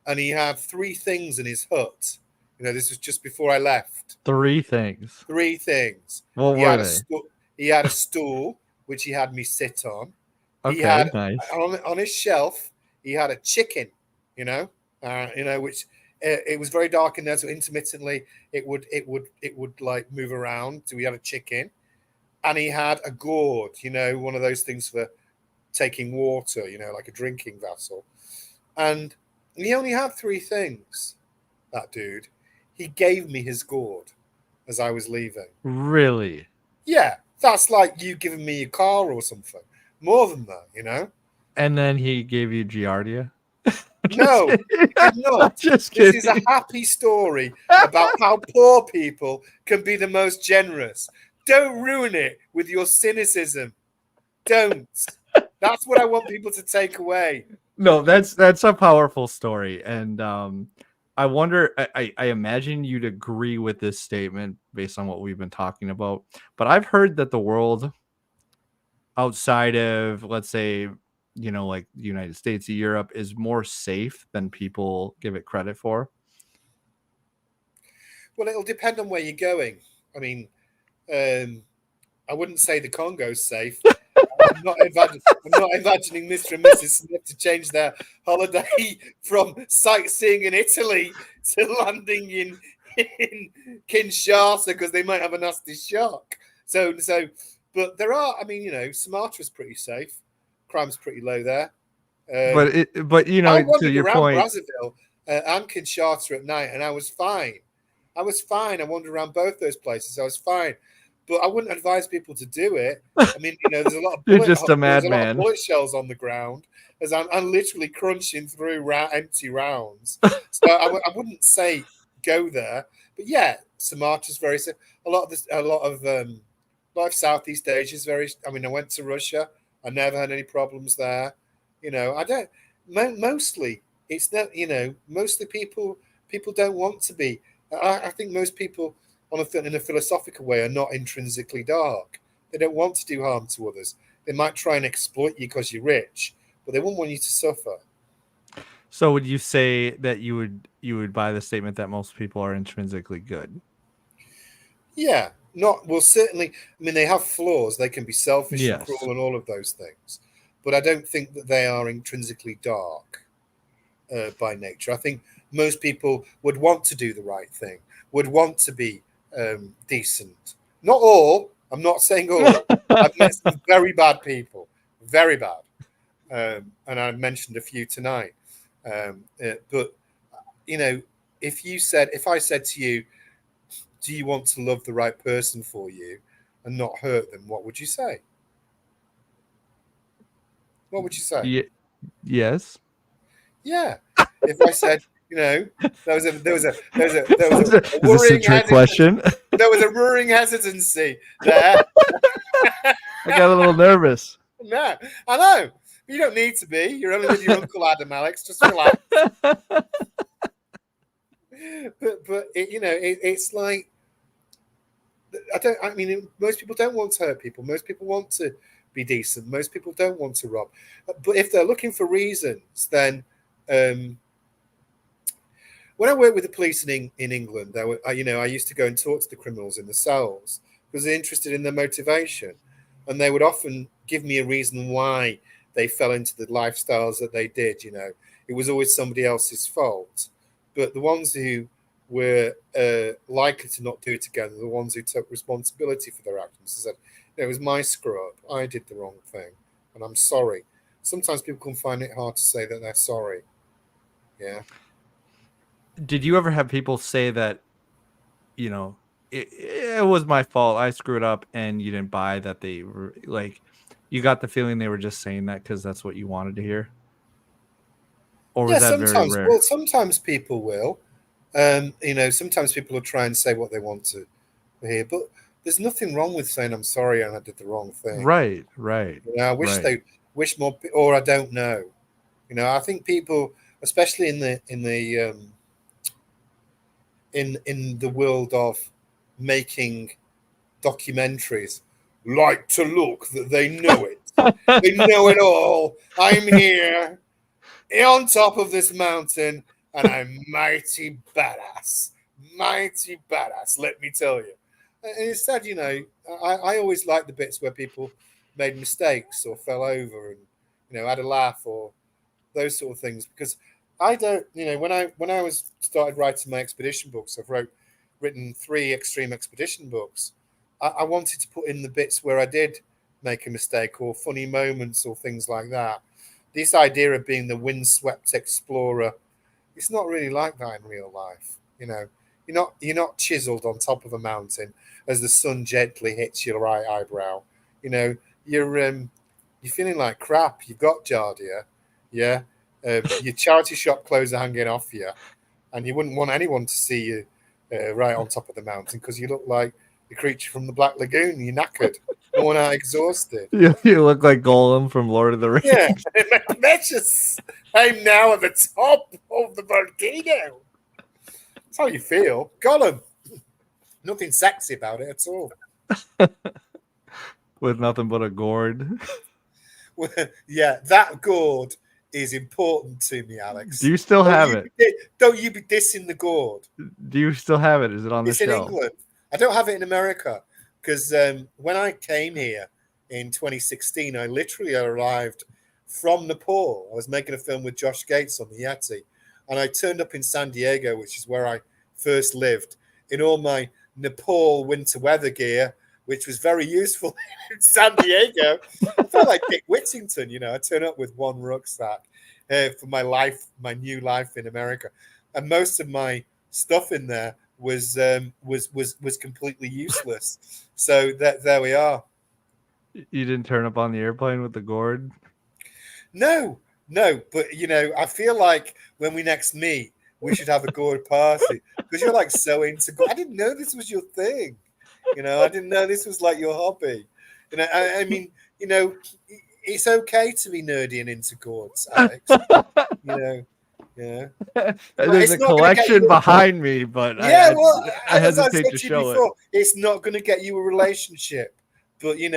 and he had 3 things in his hut. You know, this was just before I left. 3 things. 3 things. What He were had they? He had a stool which he had me sit on. Okay, He had nice. on his shelf. He had a chicken. You know, which it was very dark in there, so intermittently it would like move around. So he had a chicken, and he had a gourd. You know, one of those things for taking water. You know, like a drinking vessel. And he only had 3 things. That dude. He gave me his gourd as I was leaving. Really? Yeah, that's like you giving me your car or something. More than that, you know? And then he gave you Giardia? No, he did not. Just This kidding. is a happy story about how poor people can be the most generous. Don't ruin it with your cynicism. Don't. That's what I want people to take away. No, that's a powerful story. And I wonder, I imagine you'd agree with this statement based on what we've been talking about. But I've heard that the world outside of, let's say, you know, like the United States, Europe, is more safe than people give it credit for. Well, it'll depend on where you're going. I mean, I wouldn't say the Congo's safe. I'm not imagining Mr. and Mrs. Smith to change their holiday from sightseeing in Italy to landing in Kinshasa because they might have a nasty shark. So, but there are. I mean, you know, Sumatra's pretty safe. Crime's pretty low there. But you know, I to wandered your around point, Brazzaville and Kinshasa at night, and I was fine. I wandered around both those places. I was fine. But I wouldn't advise people to do it. I mean, you know, there's a lot of You're just a madman. bullet shells on the ground as I'm literally crunching through empty rounds. So I wouldn't say go there. But yeah, Sumatra's very safe. A lot of Southeast Asia is very. I mean, I went to Russia. I never had any problems there. You know, I don't. Mostly, it's not. You know, mostly people don't want to be. I think most people, in a philosophical way, are not intrinsically dark. They don't want to do harm to others. They might try and exploit you because you're rich, but they wouldn't want you to suffer. So would you say that you would buy the statement that most people are intrinsically good? Yeah, certainly. I mean, they have flaws. They can be selfish Yes. and cruel and all of those things, but I don't think that they are intrinsically dark by nature. I think most people would want to do the right thing, would want to be decent. Not all. I'm not saying all. I've met some very bad people, very bad, and I mentioned a few tonight. But you know, if I said to you, do you want to love the right person for you and not hurt them? What would you say? What would you say? Yes. Yeah. If I said, you know, there was a Is this a trick question? There was a roaring hesitancy there. I got a little nervous. No, I know. You don't need to be. You're only with your Uncle Adam, Alex. Just relax. But it's like most people don't want to hurt people. Most people want to be decent. Most people don't want to rob. But if they're looking for reasons, then when I worked with the police in England, I used to go and talk to the criminals in the cells because they're interested in their motivation, and they would often give me a reason why they fell into the lifestyles that they did. You know, it was always somebody else's fault. But the ones who were likely to not do it again are the ones who took responsibility for their actions and said, it was my screw up. I did the wrong thing, and I'm sorry. Sometimes people can find it hard to say that they're sorry. Yeah. Did you ever have people say that, it was my fault, I screwed up, and you didn't buy that they were like, you got the feeling they were just saying that because that's what you wanted to hear? Or was that very sometimes. rare? Well, sometimes people will. Sometimes people will try and say what they want to hear, but there's nothing wrong with saying I'm sorry and I did the wrong thing. Right. I wish they wish more, or I don't know. I think people, especially in the world of making documentaries, like to look that they know it. They know it all. I'm here on top of this mountain, and I'm mighty badass. Mighty badass, let me tell you. And instead, I always like the bits where people made mistakes or fell over and, had a laugh or those sort of things. Because I don't, when I started writing my expedition books, written 3 extreme expedition books. I wanted to put in the bits where I did make a mistake or funny moments or things like that. This idea of being the windswept explorer, it's not really like that in real life. You're not chiseled on top of a mountain as the sun gently hits your right eyebrow. You're feeling like crap. You've got giardia, yeah. Your charity shop clothes are hanging off you, and you wouldn't want anyone to see you right on top of the mountain because you look like the creature from the Black Lagoon. You're knackered, worn out, exhausted. You look like Gollum from Lord of the Rings. Yeah, I'm now at the top of the volcano. That's how you feel, Gollum. Nothing sexy about it at all. With nothing but a gourd. Yeah, that gourd is important to me, Alex. Do you still have it? Don't you be dissing the gourd. Do you still have it? Is it on the It's in shelf? England. I don't have it in America because when I came here in 2016, I literally arrived from Nepal. I was making a film with Josh Gates on the Yeti, and I turned up in San Diego, which is where I first lived, in all my Nepal winter weather gear, which was very useful in San Diego. I felt like Dick Whittington, I turn up with one rucksack for my new life in America, and most of my stuff in there was completely useless. So there we are. You didn't turn up on the airplane with the gourd? No, but I feel like when we next meet, we should have a gourd party because you're like so into gourd. I didn't know this was your thing. I didn't know this was like your hobby. I mean, it's okay to be nerdy and into gourds, Alex. Yeah. There's a collection behind me, but yeah, I hesitate to show it. It's not going to get you a relationship, but you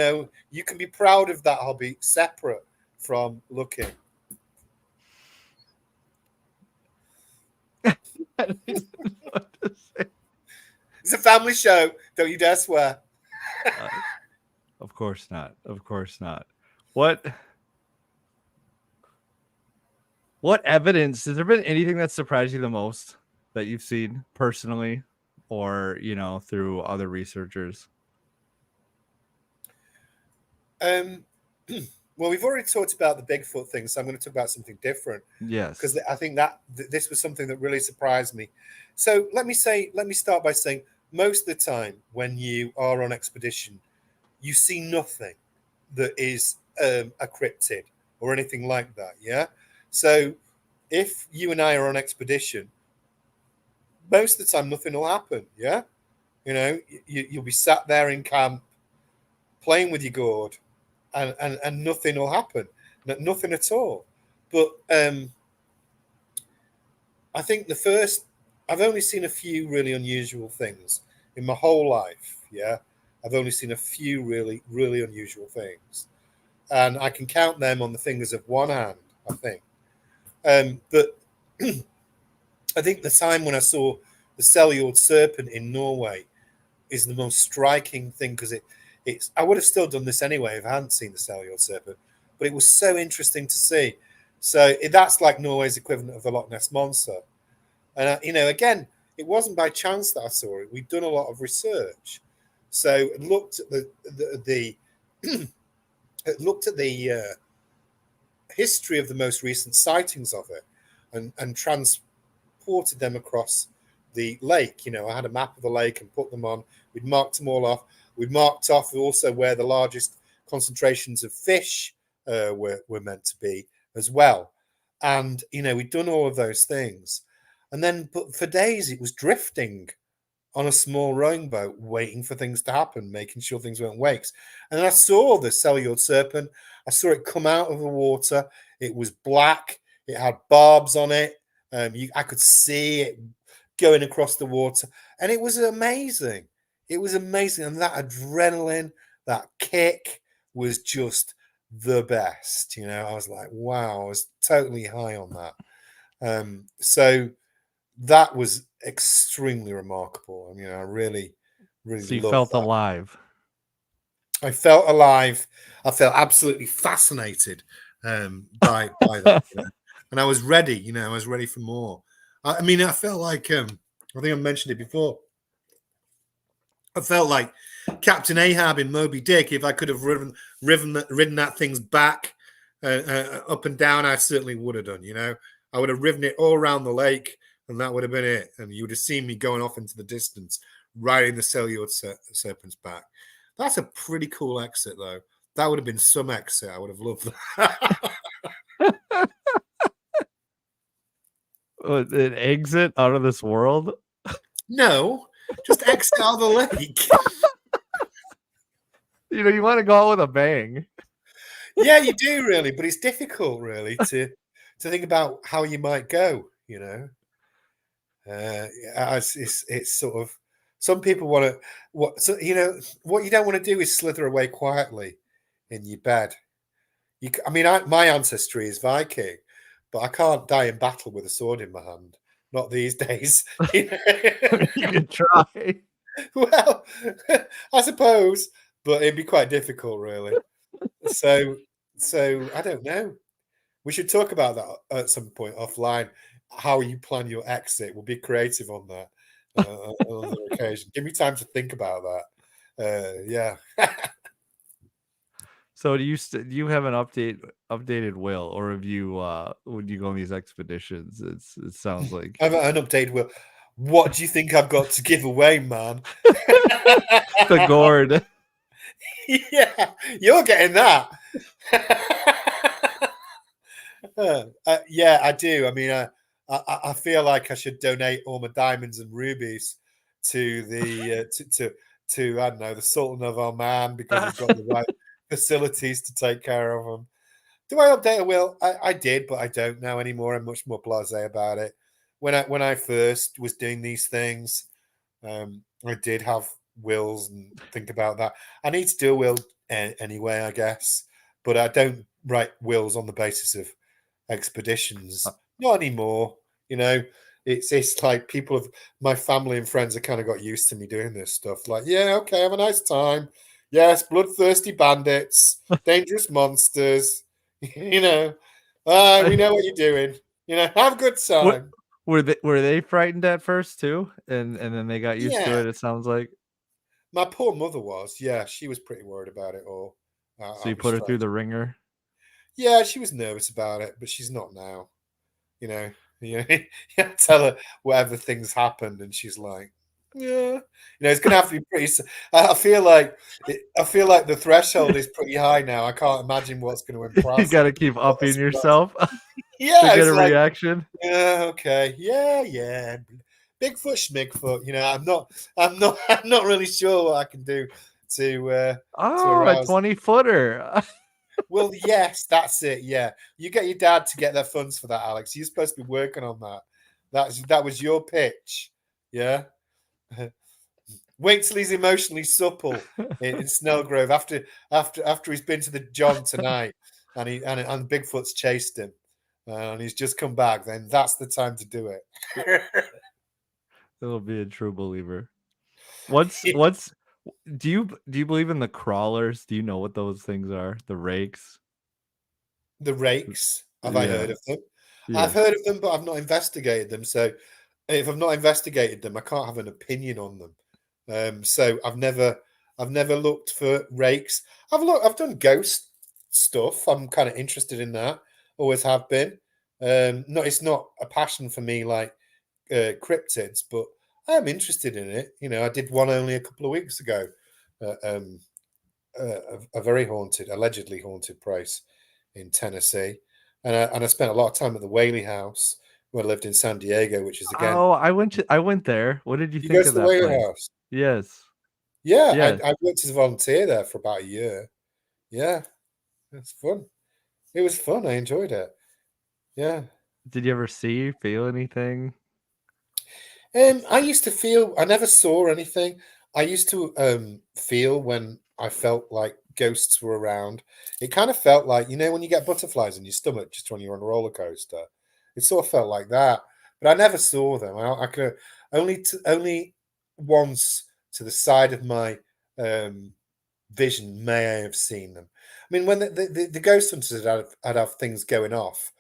can be proud of that hobby separate from looking. I don't even know what to say. It's a family show. Don't you dare swear. Of course not. Of course not. What evidence? Has there been anything that surprised you the most that you've seen personally or, through other researchers? Well, we've already talked about the Bigfoot thing, so I'm going to talk about something different. Yes. Because I think that this was something that really surprised me. So let me start by saying most of the time when you are on expedition, you see nothing that is a cryptid or anything like that. Yeah. So if you and I are on expedition, most of the time nothing will happen. Yeah. You'll be sat there in camp playing with your gourd and nothing will happen. Nothing at all. But I think I've only seen a few really unusual things in my whole life. Yeah. I've only seen a few really, really unusual things. And I can count them on the fingers of one hand, I think. But I think the time when I saw the cellular serpent in Norway is the most striking thing because I would have still done this anyway if I hadn't seen the cellular serpent, but it was so interesting to see. So that's like Norway's equivalent of the Loch Ness Monster. And, again, It wasn't by chance that I saw it. We'd done a lot of research, so looked at the looked at the history of the most recent sightings of it, and transported them across the lake. You know, I had a map of the lake and put them on. We'd marked them all off. We'd marked off also where the largest concentrations of fish were meant to be as well. And, you know, we'd done all of those things. And then, but for days, it was drifting on a small rowing boat, waiting for things to happen, making sure things weren't wakes. And then I saw the cellular serpent. I saw it come out of the water. It was black. It had barbs on it. I could see it going across the water. And it was amazing. It was amazing. And that adrenaline, that kick was just the best. You know, I was like, wow, I was totally high on that. So that was extremely remarkable. I mean, I really So you loved felt that. alive. I felt alive. I felt absolutely fascinated by that. You know? And I was ready. You know, I was ready for more. I mean, I felt like I think I mentioned it before. I felt like Captain Ahab in Moby Dick. If I could have ridden that thing's back up and down, I certainly would have done. You know, I would have ridden it all around the lake, and that would have been it. And you would have seen me going off into the distance, riding the cellular serpent's back. That's a pretty cool exit, though. That would have been some exit. I would have loved that. An exit out of this world? No, just exit out of the lake. You know, you want to go out with a bang. Yeah, you do really, but it's difficult really to think about how you might go. You know, it's sort of, some people want to, so you know, what you don't want to do is slither away quietly in your bed. I mean, my ancestry is Viking, but I can't die in battle with a sword in my hand. Not these days. You can try. Well, I suppose, but it'd be quite difficult, really. So I don't know. We should talk about that at some point offline. How you plan your exit. We'll be creative on that on another occasion. Give me time to think about that. Yeah. So do you have an updated will, or have you when you go on these expeditions? It sounds like I've an updated will. What do you think I've got to give away, man? the gourd. Yeah, you're getting that. Yeah, I do. I mean, I feel like I should donate all my diamonds and rubies to the to I don't know, the Sultan of Oman, because he's got the right facilities to take care of them. Do I update a will? I did, but I don't now anymore. I'm much more blasé about it. When I first was doing these things, I did have wills and think about that. I need to do a will anyway, I guess, but I don't write wills on the basis of expeditions. Not anymore. You know, it's like people of my family and friends have kind of got used to me doing this stuff. Like, yeah, okay, have a nice time. Yes, bloodthirsty bandits, dangerous monsters. You know, we know what you're doing. You know, have a good time. Were they frightened at first too, and then they got used to it? It sounds like. My poor mother was. Yeah, she was pretty worried about it all. So you put her through the ringer. Yeah, she was nervous about it, but she's not now. You know, you tell her whatever things happened, and she's like, yeah, you know, it's gonna have to be pretty. I feel like the threshold is pretty high now. I can't imagine what's going to impress. You got to keep upping yourself. Yeah, to get a reaction. Yeah, okay, yeah. Bigfoot, schmigfoot. You know, I'm not really sure what I can do to. A 20-footer. Well, yes, that's it. Yeah, you get your dad to get their funds for that, Alex. You're supposed to be working on that. That was your pitch. Yeah. Wait till he's emotionally supple in Snelgrove after he's been to the John tonight, and Bigfoot's chased him, and he's just come back. Then that's the time to do it. It'll be a true believer. What's do you believe in the crawlers? Do you know what those things are? The rakes. The rakes. Have I heard of them? Yeah. I've heard of them, but I've not investigated them. So if I've not investigated them, I can't have an opinion on them. So I've never looked for rakes. I've done ghost stuff. I'm kind of interested in that. Always have been. It's not a passion for me like cryptids, but I am interested in it. You know, I did one only a couple of weeks ago. A very allegedly haunted place in Tennessee, and I spent a lot of time at the Whaley House when I lived in San Diego, which is again. Oh, I went there. What did you You think go to of the that Whaley place? House? Yes. Yeah, Yes. I worked as a volunteer there for about a year. Yeah, it's fun. It was fun. I enjoyed it. Yeah. Did you ever feel anything? I used to feel. I never saw anything. I used to feel when I felt like ghosts were around. It kind of felt like, you know, when you get butterflies in your stomach just when you're on a roller coaster. It sort of felt like that, but I never saw them. I could only once to the side of my vision may I have seen them. I mean, when the ghost hunters had have things going off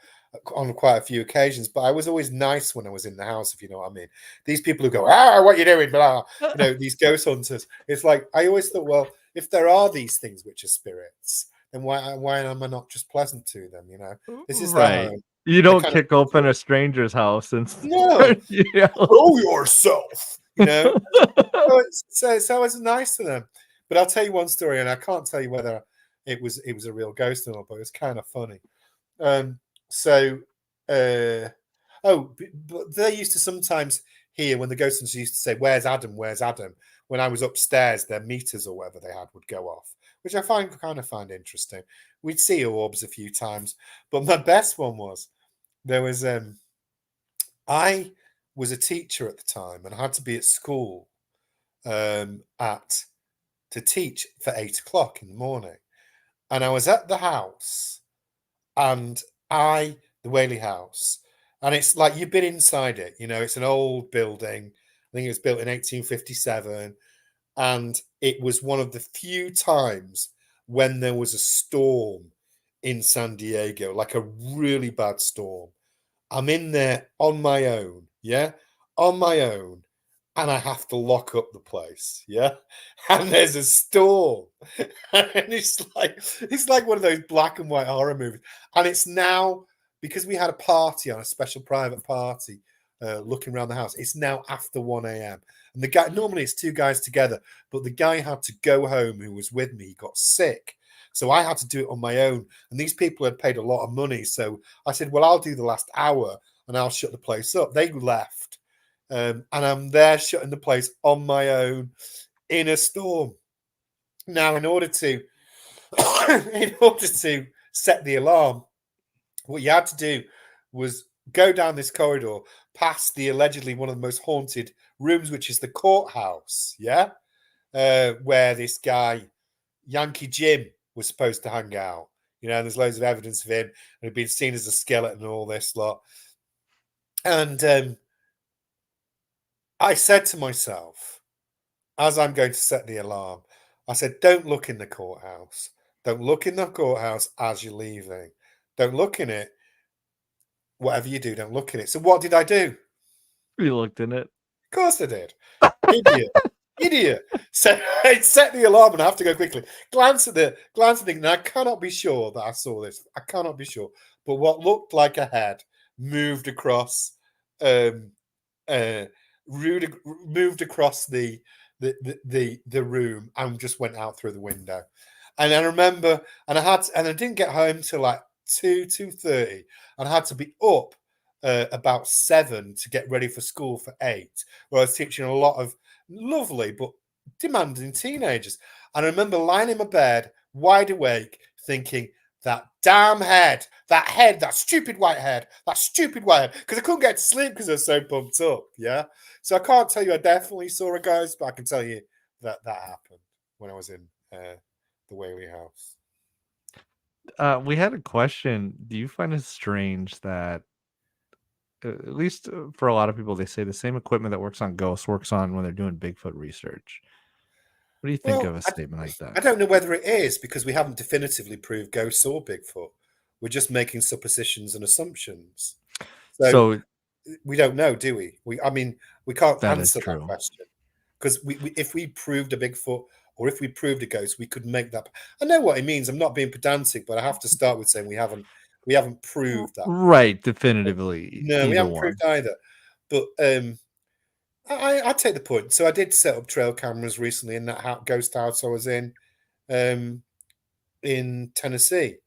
on quite a few occasions, but I was always nice when I was in the house, if you know what I mean. These people who go, what you doing, blah, you know, these ghost hunters. It's like, I always thought, well, if there are these things which are spirits, then why am I not just pleasant to them, you know? This is their Right. home. You don't kick open a stranger's house and No, you know? Know yourself, you know. so it's nice to them. But I'll tell you one story, and I can't tell you whether it was a real ghost or not, but it was kind of funny. But they used to sometimes hear when the ghost hunters used to say, "Where's Adam? Where's Adam?" When I was upstairs, their meters or whatever they had would go off, which I kind of find interesting. We'd see orbs a few times, but my best one was there was I was a teacher at the time and had to be at school to teach for 8 o'clock in the morning, and I was at the house, and the Whaley House, and it's like you've been inside it. You know, it's an old building. I think it was built in 1857, and it was one of the few times when there was a storm in San Diego, like a really bad storm. I'm in there on my own, on my own, and I have to lock up the place, and there's a storm, and it's like one of those black and white horror movies, and it's now, because we had a party on a special private party looking around the house, it's now after 1 a.m. and the guy, normally it's 2 guys together, but the guy had to go home who was with me. He got sick, so I had to do it on my own, and these people had paid a lot of money, so I said, well, I'll do the last hour and I'll shut the place up. They left, and I'm there shutting the place on my own in a storm. Now, in order to set the alarm, what you had to do was go down this corridor past the allegedly one of the most haunted rooms, which is the courthouse, where this guy, Yankee Jim, was supposed to hang out. You know, there's loads of evidence of him, and he'd been seen as a skeleton and all this lot. And I said to myself, as I'm going to set the alarm, I said, don't look in the courthouse. Don't look in the courthouse as you're leaving. Don't look in it. Whatever you do, don't look in it. So what did I do? You looked in it. Of course I did. Idiot. So I set the alarm and I have to go quickly. Glance at the thing, and I cannot be sure that I saw this. I cannot be sure. But what looked like a head moved across moved across the room and just went out through the window. And I remember, and I didn't get home till like 2:30, and I had to be up about 7 to get ready for school for 8, where I was teaching a lot of lovely but demanding teenagers. And I remember lying in my bed, wide awake, thinking, that damn head, that stupid white head, because I couldn't get to sleep because I was so pumped up, So I can't tell you I definitely saw a ghost, but I can tell you that happened when I was in the Whaley House. We had a question. Do you find it strange that, at least for a lot of people, they say the same equipment that works on ghosts works on when they're doing Bigfoot research? What do you think of a statement like that? I don't know whether it is, because we haven't definitively proved ghosts or Bigfoot. We're just making suppositions and assumptions. So we don't know, do we? I mean, we can't That is answer that true. question because if we proved a Bigfoot or if we proved a ghost, we could make that. I know what it means. I'm not being pedantic, but I have to start with saying we haven't proved that. Right, definitively. No, we either haven't one. proved either. But I take the point. So I did set up trail cameras recently in that ghost house I was in Tennessee.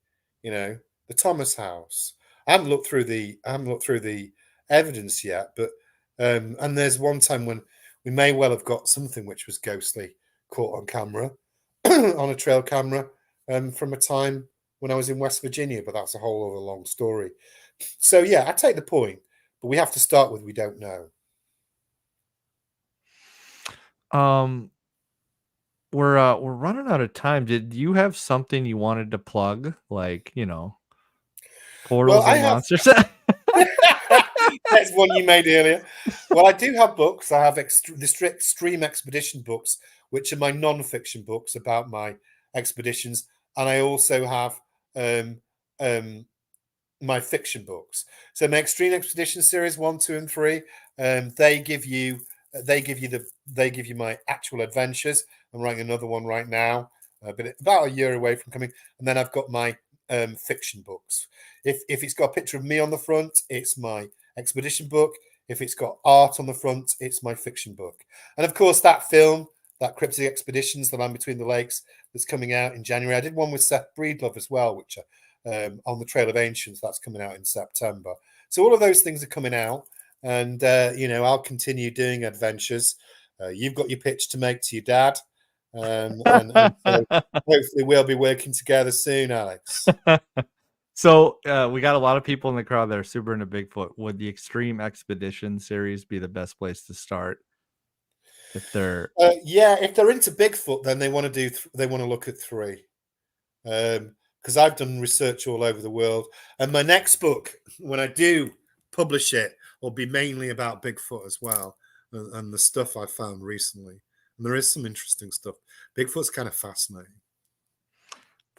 You know, the Thomas house. I haven't looked through the evidence yet, but and there's one time when we may well have got something which was ghostly caught on camera on a trail camera from a time when I was in West Virginia, but that's a whole other long story. So yeah, I take the point, but we have to start with we don't know. We're running out of time. Did you have something you wanted to plug, like, you know, portals I and have. monsters? That's one you made earlier. Well, I do have books. I have the Extreme Expedition books, which are my non-fiction books about my expeditions, and I also have my fiction books. So my Extreme Expedition series 1, 2, and 3. They give you my actual adventures. I'm writing another one right now, but about a year away from coming. And then I've got my fiction books. If it's got a picture of me on the front, it's my expedition book. If it's got art on the front, it's my fiction book. And of course, that film, that Cryptid Expeditions, The Land Between the Lakes, that's coming out in January. I did one with Seth Breedlove as well, which on the Trail of Ancients, that's coming out in September. So all of those things are coming out, and I'll continue doing adventures. You've got your pitch to make to your dad, and so hopefully we'll be working together soon, Alex. So we got a lot of people in the crowd that are super into Bigfoot. Would the Extreme Expedition series be the best place to start? If they're if they're into Bigfoot, then they want to look at 3. Because I've done research all over the world, and my next book, when I do publish it, will be mainly about Bigfoot as well, and the stuff I found recently. And there is some interesting stuff. Bigfoot's kind of fascinating.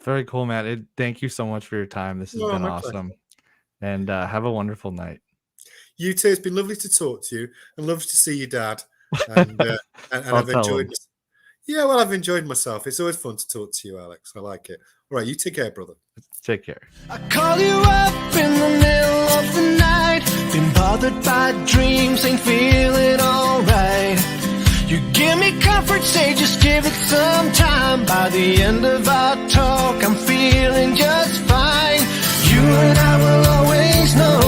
very cool, Matt. Thank you so much for your time. This has been awesome. And have a wonderful night. You too. It's been lovely to talk to you, and lovely to see your dad. And I've enjoyed. Yeah, well, I've enjoyed myself. It's always fun to talk to you, Alex. I like it. All right, you take care, brother. Take care. I call you up in the middle of the night. Been bothered by dreams, ain't feeling alright. You give me comfort, say just give it some time. By the end of our talk, I'm feeling just fine. You and I will always know